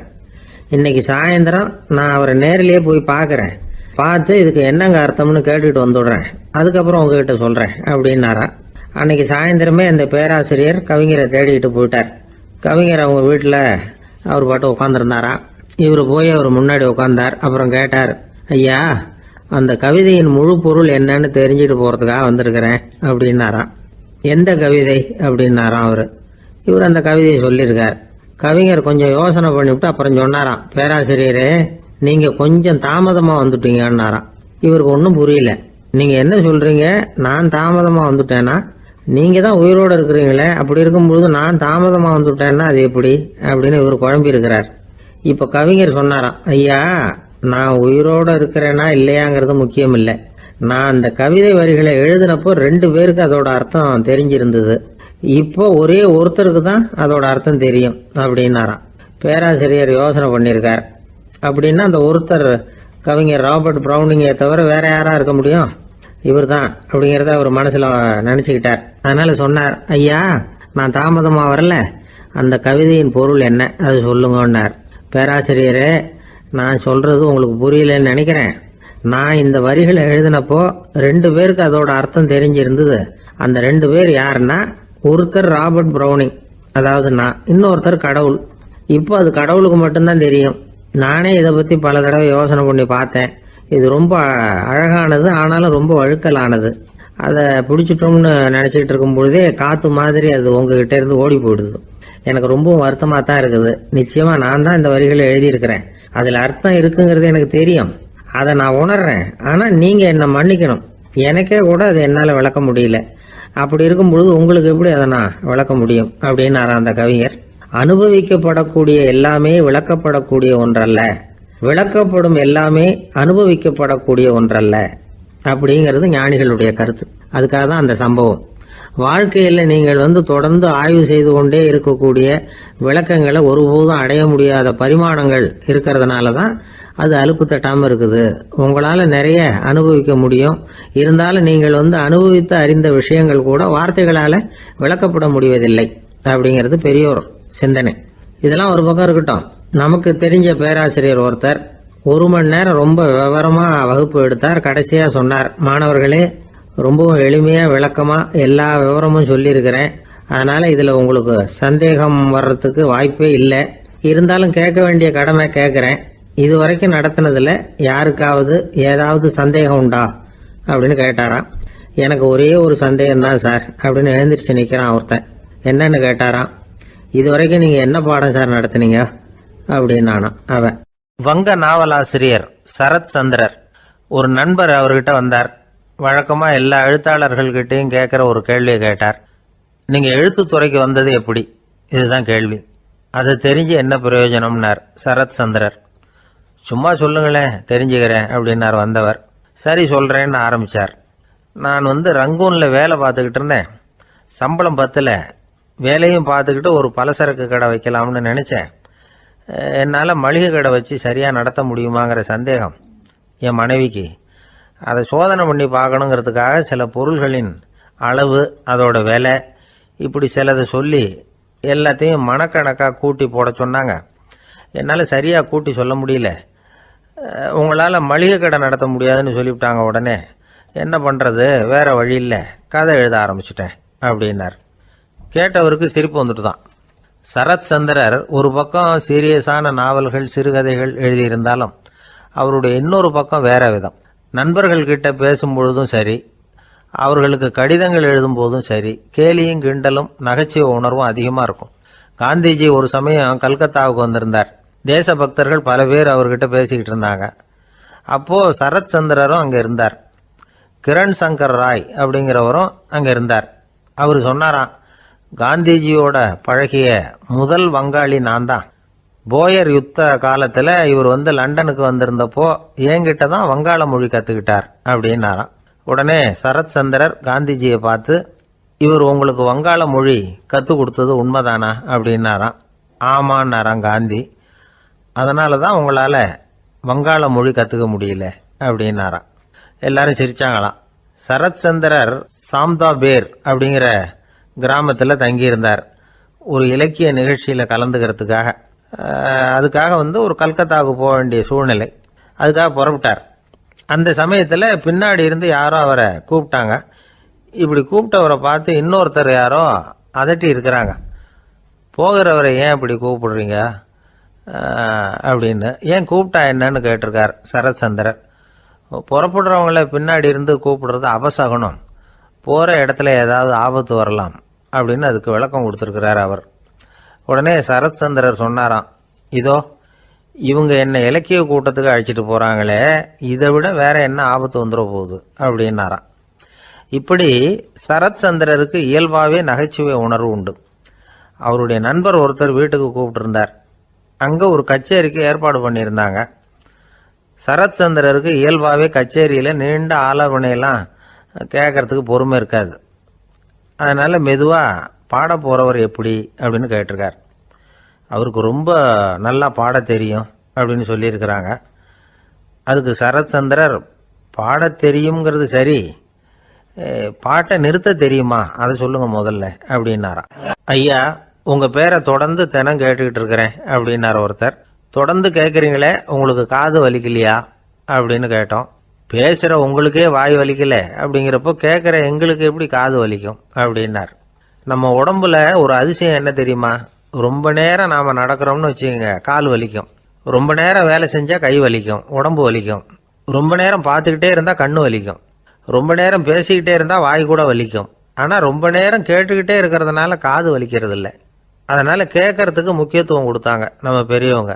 இன்னைக்கு சாயந்தரம் நான் அவரை நேரிலேயே போய் பார்க்குறேன், பார்த்து இதுக்கு என்னங்க அர்த்தம்னு கேட்டுட்டு வந்துடுறேன், அதுக்கப்புறம் உங்ககிட்ட சொல்கிறேன் அப்படின்னாராம். அன்னைக்கு சாயந்தரமே அந்த பேராசிரியர் கவிஞரை தேடிக்கிட்டு போயிட்டார். கவிஞர் அவங்க வீட்டில் அவர் பாட்டு உட்காந்துருந்தாராம். இவர் போய் அவர் முன்னாடி உட்காந்தார். அப்புறம் கேட்டார், ஐயா அந்த கவிதையின் முழு பொருள் என்னன்னு தெரிஞ்சுட்டு போகிறதுக்காக வந்திருக்கிறேன் அப்படின்னாராம். எந்த கவிதை அப்படின்னாராம் அவர். இவர் அந்த கவிதையை சொல்லியிருக்கார். கவிஞர் கொஞ்சம் யோசனை பண்ணிவிட்டு அப்புறம் சொன்னாராம், பேராசிரியரே நீங்கள் கொஞ்சம் தாமதமாக வந்துட்டீங்கன்னாராம். இவருக்கு ஒன்றும் புரியல. நீங்கள் என்ன சொல்கிறீங்க, நான் தாமதமாக வந்துட்டேன்னா? நீங்கள் தான் உயிரோடு இருக்கிறீங்களே, அப்படி இருக்கும்பொழுது நான் தாமதமாக வந்துட்டேன்னா அது எப்படி அப்படின்னு இவர் குழம்பி இருக்கிறார். இப்போ கவிஞர் சொன்னாராம், ஐயா நான் உயிரோடு இருக்கிறேன்னா இல்லையாங்கிறது முக்கியம் இல்லை, நான் அந்த கவிதை வரிகளை எழுதினப்போ 2 பேருக்கு அதோட அர்த்தம் தெரிஞ்சிருந்தது, இப்போ ஒரே ஒருத்தருக்கு தான் அதோட அர்த்தம் தெரியும் அப்படின்னாராம். பேராசிரியர் யோசனை பண்ணியிருக்கார். அப்படின்னா அந்த ஒருத்தர் கவிஞர் ராபர்ட் ப்ரௌனிங்கை தவிர வேற யாரா இருக்க முடியும்? இவர் தான் அப்படிங்கிறத அவர் மனசில் நினச்சிக்கிட்டார். அதனால சொன்னார், ஐயா நான் தாமதமாக வரல, அந்த கவிதையின் பொருள் என்ன அது சொல்லுங்கன்னார். பேராசிரியரே நான் சொல்றது உங்களுக்கு புரியலன்னு நினைக்கிறேன், நான் இந்த வரிகளை எழுதினப்போ 2 பேருக்கு அதோட அர்த்தம் தெரிஞ்சிருந்தது. அந்த 2 பேர் யாருன்னா, ஒருத்தர் ராபர்ட் ப்ரௌனிங், அதாவது நான், இன்னொருத்தர் கடவுள். இப்போ அது கடவுளுக்கு மட்டும்தான் தெரியும். நானே இதை பற்றி பல தடவை யோசனை பண்ணி பார்த்தேன். இது ரொம்ப அழகானது, ஆனாலும் ரொம்ப வழுக்கலானது. அதை பிடிச்சிட்டோம்னு நினச்சிக்கிட்டு இருக்கும் பொழுதே காற்று மாதிரி அது உங்ககிட்ட இருந்து ஓடி போயிடுது. எனக்கு ரொம்பவும் வருத்தமாக தான் இருக்குது. நிச்சயமாக நான் தான் இந்த வரிகளை எழுதியிருக்கிறேன். அதில் அர்த்தம் இருக்குங்கிறது எனக்கு தெரியும், அதை நான் உணர்றேன். ஆனால் நீங்கள் என்னை மன்னிக்கணும். எனக்கே கூட அதை என்னால் விளக்க முடியல. அப்படி இருக்கும் பொழுது உங்களுக்கு எப்படி அதை நான் விளக்க முடியும் அப்படின்னாரா அந்த கவிஞர். அனுபவிக்கப்படக்கூடிய எல்லாமே விளக்கப்படக்கூடிய ஒன்றல்ல, விளக்கப்படும் எல்லாமே அனுபவிக்கப்படக்கூடிய ஒன்றல்ல அப்படிங்கிறது ஞானிகளுடைய கருத்து. அதுக்காக தான் அந்த சம்பவம். வாழ்க்கையில் நீங்கள் தொடர்ந்து ஆய்வு செய்து கொண்டே இருக்கக்கூடிய விளக்கங்களை ஒருபோதும் அடைய முடியாத பரிமாணங்கள் இருக்கிறதுனால தான் அது அலுப்பு தட்டாமல் இருக்குது. உங்களால் நிறைய அனுபவிக்க முடியும், இருந்தாலும் நீங்கள் அனுபவித்து அறிந்த விஷயங்கள் கூட வார்த்தைகளால் விளக்கப்பட முடிவதில்லை அப்படிங்கிறது பெரியோர் சிந்தனை. இதெல்லாம் ஒரு பக்கம் இருக்கட்டும். நமக்கு தெரிஞ்ச பேராசிரியர் ஒருத்தர் 1 மணி நேரம் ரொம்ப விவரமாக வகுப்பு எடுத்தார். கடைசியாக சொன்னார், மாணவர்களே, ரொம்பவும் எளிமையாக விளக்கமாக எல்லா விவரமும் சொல்லியிருக்கிறேன். அதனால் இதில் உங்களுக்கு சந்தேகம் வர்றதுக்கு வாய்ப்பே இல்லை. இருந்தாலும் கேட்க வேண்டிய கடமை கேட்குறேன். இது வரைக்கும் நடத்தினதில் யாருக்காவது ஏதாவது சந்தேகம் உண்டா அப்படின்னு கேட்டாராம். எனக்கு ஒரே ஒரு சந்தேகம்தான் சார் அப்படின்னு எழுந்திரிச்சு நிற்கிறான் ஒருத்தன். என்னன்னு கேட்டாராம். இது வரைக்கும் நீங்கள் என்ன பாடம் சார் நடத்துனீங்க அப்படின்னானா அவன். வங்க நாவலாசிரியர் சரத் சந்திரர் ஒரு நண்பர் அவர்கிட்ட வந்தார். வழக்கமாக எல்லா எழுத்தாளர்கள்கிட்டையும் கேட்குற ஒரு கேள்வியை கேட்டார். நீங்கள் எழுத்துத்துறைக்கு வந்தது எப்படி? இதுதான் கேள்வி. அதை தெரிஞ்சு என்ன பிரயோஜனம்னார் சரத் சந்திரர். சும்மா சொல்லுங்களேன், தெரிஞ்சுக்கிறேன் அப்படின்னார் வந்தவர். சரி சொல்கிறேன்னு ஆரம்பித்தார். நான் ரங்கூனில் வேலை பார்த்துக்கிட்டு இருந்தேன். சம்பளம் பத்தல. வேலையும் பார்த்துக்கிட்டு ஒரு பலசரக்கு கடை வைக்கலாம்னு நினச்சேன். என்னால் மளிகை கடை வச்சு சரியாக நடத்த முடியுமாங்கிற சந்தேகம் என் மனைவிக்கு. அதை சோதனை பண்ணி பார்க்கணுங்கிறதுக்காக சில பொருள்களின் அளவு, அதோட விலை, இப்படி சிலதை சொல்லி எல்லாத்தையும் மனக்கணக்காக கூட்டி போட சொன்னாங்க. என்னால் சரியாக கூட்டி சொல்ல முடியல. உங்களால் மளிகை கடை நடத்த முடியாதுன்னு சொல்லிவிட்டாங்க. உடனே என்ன பண்ணுறது, வேறு வழி இல்லை, கதை எழுத ஆரம்பிச்சிட்டேன் அப்படின்னார். கேட்டவருக்கு சிரிப்பு வந்துட்டு தான். சரத் சந்திரர் ஒரு பக்கம் சீரியஸான நாவல்கள், சிறுகதைகள் எழுதியிருந்தாலும் அவருடைய இன்னொரு பக்கம் வேற விதம். நண்பர்கள்கிட்ட பேசும்பொழுதும் சரி, அவர்களுக்கு கடிதங்கள் எழுதும் போதும் சரி, கேலியும் கிண்டலும் நகைச்சுவை உணர்வும் அதிகமாக இருக்கும். காந்திஜி ஒரு சமயம் கல்கத்தாவுக்கு வந்திருந்தார். தேசபக்தர்கள் பல பேர் அவர்கிட்ட பேசிக்கிட்டு இருந்தாங்க. அப்போது சரத் சந்திரரும் அங்கே இருந்தார். கிரண் சங்கர் ராய் அப்படிங்கிறவரும் அங்கே இருந்தார். அவர் சொன்னாராம், காந்திஜியோட பழகிய முதல் வங்காளி நான் தான். போயர் யுத்த காலத்தில் இவர் லண்டனுக்கு வந்திருந்தப்போ என்கிட்ட தான் வங்காள மொழி கற்றுக்கிட்டார் அப்படின்னாராம். உடனே சரத் சந்திரர் காந்திஜியை பார்த்து, இவர் உங்களுக்கு வங்காள மொழி கற்றுக் கொடுத்தது உண்மைதானா அப்படின்னாராம். ஆமான்னாராம் காந்தி. அதனால தான் உங்களால் வங்காள மொழி கற்றுக்க முடியல அப்படின்னாராம். எல்லாரும் சிரிச்சாங்களாம். சரத் சந்திரர் சாம்தாபேர் அப்படிங்கிற கிராமத்தில் தங்கியிருந்தார் ஒரு இலக்கிய நிகழ்ச்சியில் கலந்துக்கிறதுக்காக. அதுக்காக ஒரு கல்கத்தாவுக்கு போக வேண்டிய சூழ்நிலை. அதுக்காக புறப்பட்டார். அந்த சமயத்தில் பின்னாடி இருந்து யாரோ அவரை கூப்பிட்டாங்க. இப்படி கூப்பிட்டவரை பார்த்து இன்னொருத்தர் யாரோ அதட்டி இருக்கிறாங்க. போகிறவரை ஏன் இப்படி கூப்பிடுறீங்க அப்படின்னு. ஏன் கூப்பிட்டா என்னன்னு கேட்டிருக்கார் சரத் சந்திரர். புறப்படுறவங்கள பின்னாடி இருந்து கூப்பிடுறது அபசகுனம், போகிற இடத்துல ஏதாவது ஆபத்து வரலாம் அப்படின்னு அதுக்கு விளக்கம் கொடுத்துருக்கிறார் அவர். உடனே சரத் சந்திரர் சொன்னாராம், இதோ இவங்க என்ன இலக்கிய கூட்டத்துக்கு அழைச்சிட்டு போகிறாங்களே, இதை விட வேற என்ன ஆபத்து வந்துட போகுது அப்படின்னாராம். இப்படி சரத் சந்திரருக்கு இயல்பாகவே நகைச்சுவை உணர்வு உண்டு. அவருடைய நண்பர் ஒருத்தர் வீட்டுக்கு கூப்பிட்டுருந்தார். அங்கே ஒரு கச்சேரிக்கு ஏற்பாடு பண்ணியிருந்தாங்க. சரத் சந்திரருக்கு இயல்பாகவே கச்சேரியில் நீண்ட ஆலோசனையெல்லாம் கேட்கறதுக்கு பொறுமை இருக்காது. அதனால் மெதுவாக பாட போகிறவர் எப்படி அப்படின்னு கேட்டிருக்கார். அவருக்கு ரொம்ப நல்லா பாட தெரியும் அப்படின்னு சொல்லியிருக்கிறாங்க. அதுக்கு சரத் சந்திரர், பாட தெரியுங்கிறது சரி, பாட்டை நிறுத்த தெரியுமா அதை சொல்லுங்க முதல்ல அப்படின்னாராம். ஐயா, உங்கள் பேரை தொடர்ந்து தினம் கேட்டுக்கிட்டு இருக்கிறேன் அப்படின்னார் ஒருத்தர். தொடர்ந்து கேட்குறீங்களே, உங்களுக்கு காது வலிக்கலையா அப்படின்னு கேட்டோம். பேசுகிற உங்களுக்கே வாய் வலிக்கல அப்படிங்கிறப்போ கேட்குற எங்களுக்கு எப்படி காது வலிக்கும் அப்படின்னார். நம்ம உடம்புல ஒரு அதிசயம் என்ன தெரியுமா? ரொம்ப நேரம் நாம் நடக்கிறோம்னு வச்சுக்கோங்க, கால் வலிக்கும். ரொம்ப நேரம் வேலை செஞ்சால் கை வலிக்கும், உடம்பு வலிக்கும். ரொம்ப நேரம் பார்த்துக்கிட்டே இருந்தால் கண்ணு வலிக்கும். ரொம்ப நேரம் பேசிக்கிட்டே இருந்தால் வாய் கூட வலிக்கும். ஆனால் ரொம்ப நேரம் கேட்டுக்கிட்டே இருக்கிறதுனால காது வலிக்கிறது இல்லை. அதனால் கேட்கறதுக்கு முக்கியத்துவம் கொடுத்தாங்க நம்ம பெரியவங்க.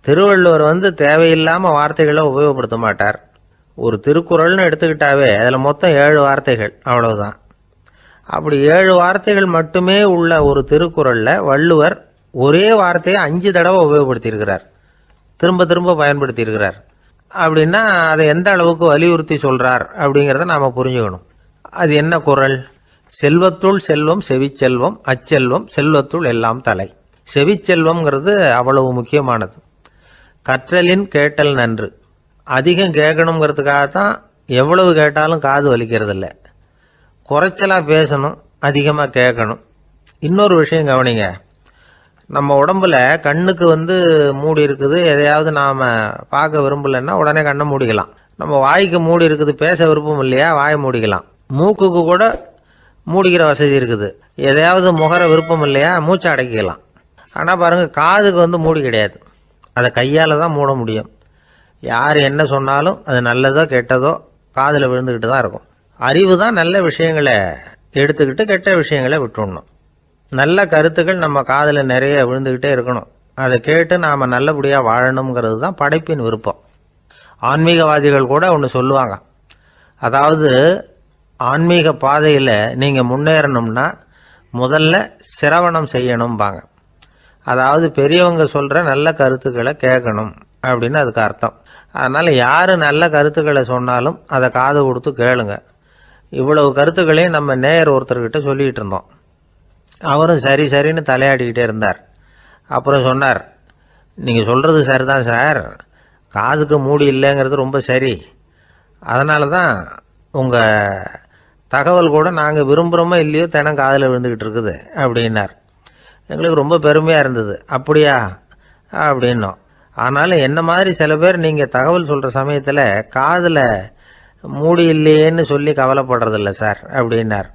திருவள்ளுவர் தேவையில்லாமல் வார்த்தைகளை உபயோகப்படுத்த மாட்டார். ஒரு திருக்குறள்னு எடுத்துக்கிட்டாவே அதில் மொத்தம் 7 வார்த்தைகள், அவ்வளவுதான். அப்படி 7 வார்த்தைகள் மட்டுமே உள்ள ஒரு திருக்குறளில் வள்ளுவர் ஒரே வார்த்தையை 5 தடவை உபயோகப்படுத்தியிருக்கிறார், திரும்ப திரும்ப பயன்படுத்தியிருக்கிறார். அப்படின்னா அதை எந்த அளவுக்கு வலியுறுத்தி சொல்றார் அப்படிங்கிறத நாம் புரிஞ்சுக்கணும். அது என்ன குறள்? செல்வத்துள் செல்வம் செவிச்செல்வம், அச்செல்வம் செல்வத்துள் எல்லாம் தலை. செவிச்செல்வம்ங்கிறது அவ்வளவு முக்கியமானது. கற்றலின் கேட்டல் நன்று. அதிகம் கேட்கணுங்கிறதுக்காகத்தான் எவ்வளவு கேட்டாலும் காது வலிக்கிறது இல்லை. குறைச்சலாக பேசணும், அதிகமாக கேட்கணும். இன்னொரு விஷயம் கவனிங்க. நம்ம உடம்புல கண்ணுக்கு மூடி இருக்குது, எதையாவது நாம் பார்க்க விரும்பலைன்னா உடனே கண்ணை மூடிக்கலாம். நம்ம வாய்க்கு மூடி இருக்குது, பேச விருப்பம் இல்லையா, வாயை மூடிக்கலாம். மூக்குக்கு கூட மூடிக்கிற வசதி இருக்குது, எதையாவது முகர விருப்பம் இல்லையா, மூச்சை அடக்கிக்கலாம். ஆனால் பாருங்கள், காதுக்கு மூடி கிடையாது, அதை கையால் தான் மூட முடியும். யார் என்ன சொன்னாலும் அது நல்லதோ கெட்டதோ காதில் விழுந்துக்கிட்டு தான் இருக்கும். அறிவு தான் நல்ல விஷயங்களை எடுத்துக்கிட்டு கெட்ட விஷயங்களை விட்டுடணும். நல்ல கருத்துக்கள் நம்ம காதில் நிறைய விழுந்துக்கிட்டே இருக்கணும். அதை கேட்டு நாம் நல்லபடியாக வாழணுங்கிறது தான் படைப்பின் விருப்பம். ஆன்மீகவாதிகள் கூட ஒன்று சொல்லுவாங்க. அதாவது ஆன்மீக பாதையில் நீங்கள் முன்னேறணும்னா முதல்ல சிரவணம் செய்யணும்பாங்க. அதாவது பெரியவங்க சொல்கிற நல்ல கருத்துக்களை கேட்கணும் அப்படின்னு அதுக்கு அர்த்தம். அதனால் யார் நல்ல கருத்துக்களை சொன்னாலும் அதை காது கொடுத்து கேளுங்க. இவ்வளவு கருத்துக்களையும் நம்ம நேயர் ஒருத்தர்கிட்ட சொல்லிகிட்டு இருந்தோம். அவரும் சரி சரின்னு தலையாடிக்கிட்டே இருந்தார். அப்புறம் சொன்னார், நீங்கள் சொல்கிறது சரிதான் சார், காதுக்கு மூடி இல்லைங்கிறது ரொம்ப சரி. அதனால தான் உங்கள் தகவல் கூட நாங்கள் விரும்புகிறோமோ இல்லையோ தினம் காதில் விழுந்துக்கிட்டு இருக்குது அப்படின்னார். எங்களுக்கு ரொம்ப பெருமையாக இருந்தது. அப்படியா அப்படின்னோம். ஆனாலும் என்ன மாதிரி சில பேர் நீங்கள் தகவல் சொல்கிற சமயத்தில் காதில் மூடி இல்லையேன்னு சொல்லி கவலைப்படுறதில்ல சார் அப்படின்னார்.